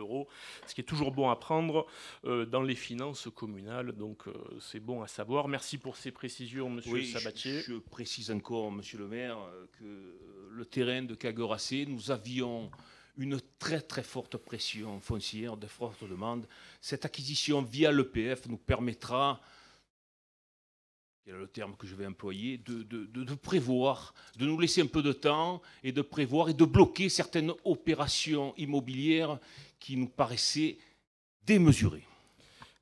euros, ce qui est toujours bon à prendre dans les finances communales. Donc c'est bon à savoir. Merci pour ces précisions, monsieur Sabatier. Je précise encore, monsieur le maire, que le terrain de Cagueracé, nous avions une très très forte pression foncière, de forte demande. Cette acquisition via l'EPF nous permettra, quel est le terme que je vais employer, de prévoir, de nous laisser un peu de temps et de prévoir et de bloquer certaines opérations immobilières qui nous paraissaient démesurées.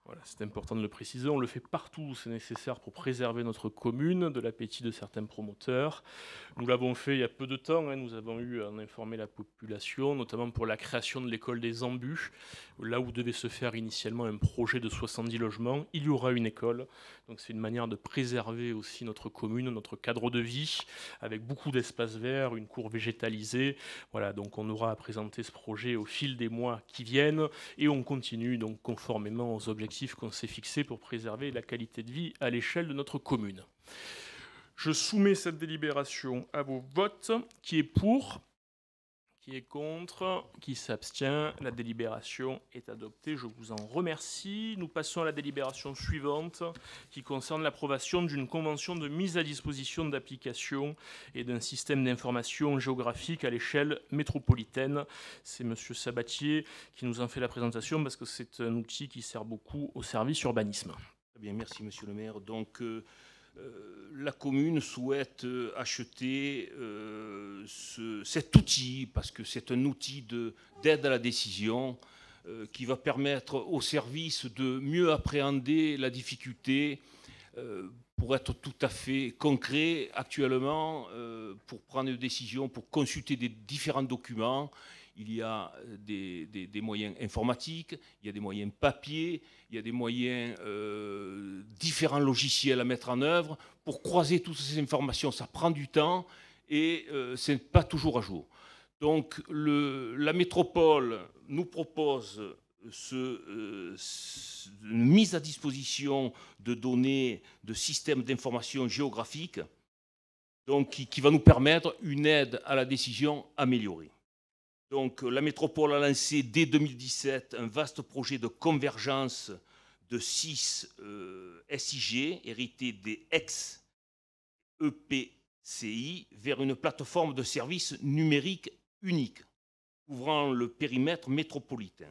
Voilà, c'est important de le préciser. On le fait partout où c'est nécessaire pour préserver notre commune de l'appétit de certains promoteurs. Nous l'avons fait il y a peu de temps. Nous avons eu à en informer la population, notamment pour la création de l'école des Embus, là où devait se faire initialement un projet de 70 logements. Il y aura une école. Donc c'est une manière de préserver aussi notre commune, notre cadre de vie, avec beaucoup d'espaces verts, une cour végétalisée. Voilà, donc on aura à présenter ce projet au fil des mois qui viennent et on continue donc conformément aux objectifs qu'on s'est fixés pour préserver la qualité de vie à l'échelle de notre commune. Je soumets cette délibération à vos votes. Qui est pour? Qui Qui est contre? Qui s'abstient? La délibération est adoptée. Je vous en remercie. Nous passons à la délibération suivante qui concerne l'approbation d'une convention de mise à disposition d'applications et d'un système d'information géographique à l'échelle métropolitaine. C'est M. Sabatier qui nous en fait la présentation parce que c'est un outil qui sert beaucoup au service urbanisme. Très bien, merci Monsieur le maire. Donc, la commune souhaite acheter cet outil, parce que c'est un outil d'aide à la décision qui va permettre aux services de mieux appréhender la difficulté. Pour être tout à fait concret, actuellement, pour prendre une décision, pour consulter des différents documents, il y a des moyens informatiques, il y a des moyens papier, il y a des moyens différents logiciels à mettre en œuvre. Pour croiser toutes ces informations, ça prend du temps et ce n'est pas toujours à jour. Donc la métropole nous propose une mise à disposition de données, de systèmes d'information géographiques, donc qui va nous permettre une aide à la décision améliorée. Donc, la métropole a lancé dès 2017 un vaste projet de convergence de 6 SIG, hérités des ex-EPCI, vers une plateforme de services numériques unique, couvrant le périmètre métropolitain.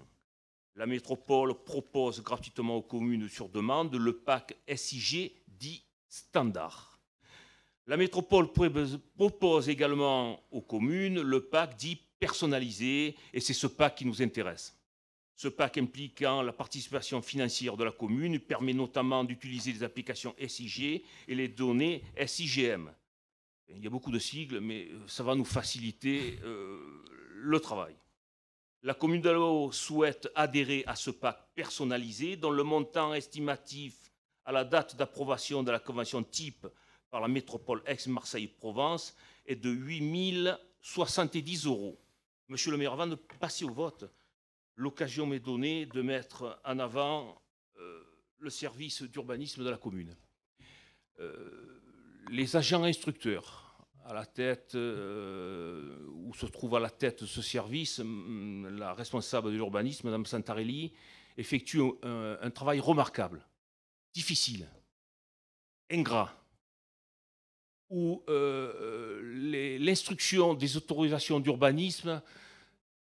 La métropole propose gratuitement aux communes sur demande le pack SIG dit standard. La métropole propose également aux communes le pack dit personnalisé, et c'est ce pack qui nous intéresse. Ce pack impliquant la participation financière de la commune permet notamment d'utiliser les applications SIG et les données SIGM. Il y a beaucoup de sigles, mais ça va nous faciliter le travail. La commune d'Allo souhaite adhérer à ce pack personnalisé dont le montant estimatif à la date d'approbation de la convention type par la métropole Aix-Marseille-Provence est de 8 070 €. Monsieur le maire, avant de passer au vote, l'occasion m'est donnée de mettre en avant le service d'urbanisme de la commune. Les agents instructeurs, à la tête, où se trouve à la tête de ce service, la responsable de l'urbanisme, Mme Santarelli, effectue un travail remarquable, difficile, ingrat, où l'instruction des autorisations d'urbanisme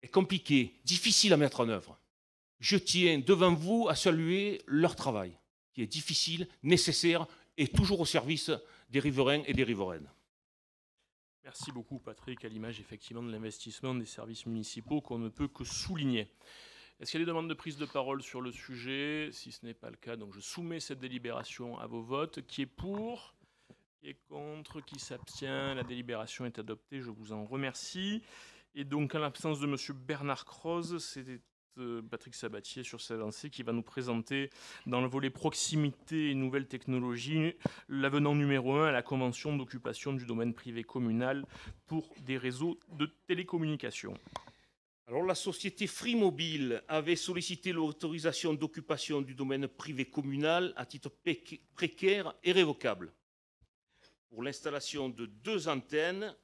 est compliquée, difficile à mettre en œuvre. Je tiens devant vous à saluer leur travail, qui est difficile, nécessaire et toujours au service des riverains et des riveraines. Merci beaucoup Patrick, à l'image effectivement de l'investissement des services municipaux qu'on ne peut que souligner. Est-ce qu'il y a des demandes de prise de parole sur le sujet? Si ce n'est pas le cas, donc je soumets cette délibération à vos votes. Qui est pour? Qui est contre? Qui s'abstient? La délibération est adoptée, je vous en remercie. Et donc, en l'absence de M. Bernard Croze, c'est Patrick Sabatier sur sa lancée qui va nous présenter dans le volet proximité et nouvelles technologies l'avenant numéro 1 à la convention d'occupation du domaine privé communal pour des réseaux de télécommunications. Alors, la société Free Mobile avait sollicité l'autorisation d'occupation du domaine privé communal à titre précaire et révocable pour l'installation de 2 antennes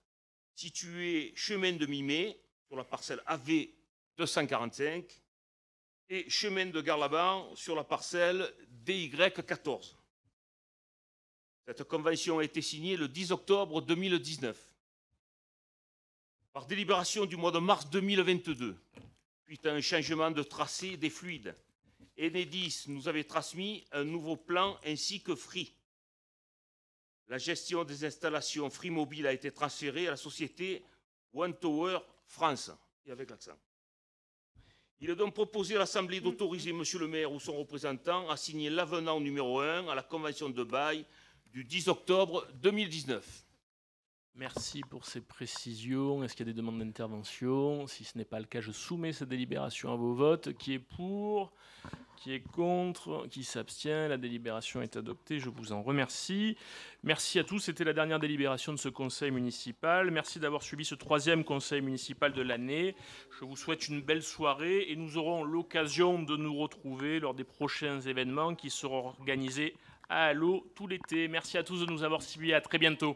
situées chemin de Mimé sur la parcelle AV 245 et chemin de Garlaban sur la parcelle DY14. Cette convention a été signée le 10 octobre 2019. Par délibération du mois de mars 2022, suite à un changement de tracé des fluides, Enedis nous avait transmis un nouveau plan ainsi que Free. La gestion des installations Free Mobile a été transférée à la société One Tower France, et avec l'accent. Il est donc proposé à l'Assemblée d'autoriser Monsieur le maire ou son représentant à signer l'avenant numéro 1 à la convention de bail du 10 octobre 2019. Merci pour ces précisions. Est-ce qu'il y a des demandes d'intervention? Si ce n'est pas le cas, je soumets cette délibération à vos votes. Qui est pour? Qui est contre? Qui s'abstient? La délibération est adoptée. Je vous en remercie. Merci à tous. C'était la dernière délibération de ce conseil municipal. Merci d'avoir suivi ce 3e conseil municipal de l'année. Je vous souhaite une belle soirée et nous aurons l'occasion de nous retrouver lors des prochains événements qui seront organisés à Allo tout l'été. Merci à tous de nous avoir suivis. À très bientôt.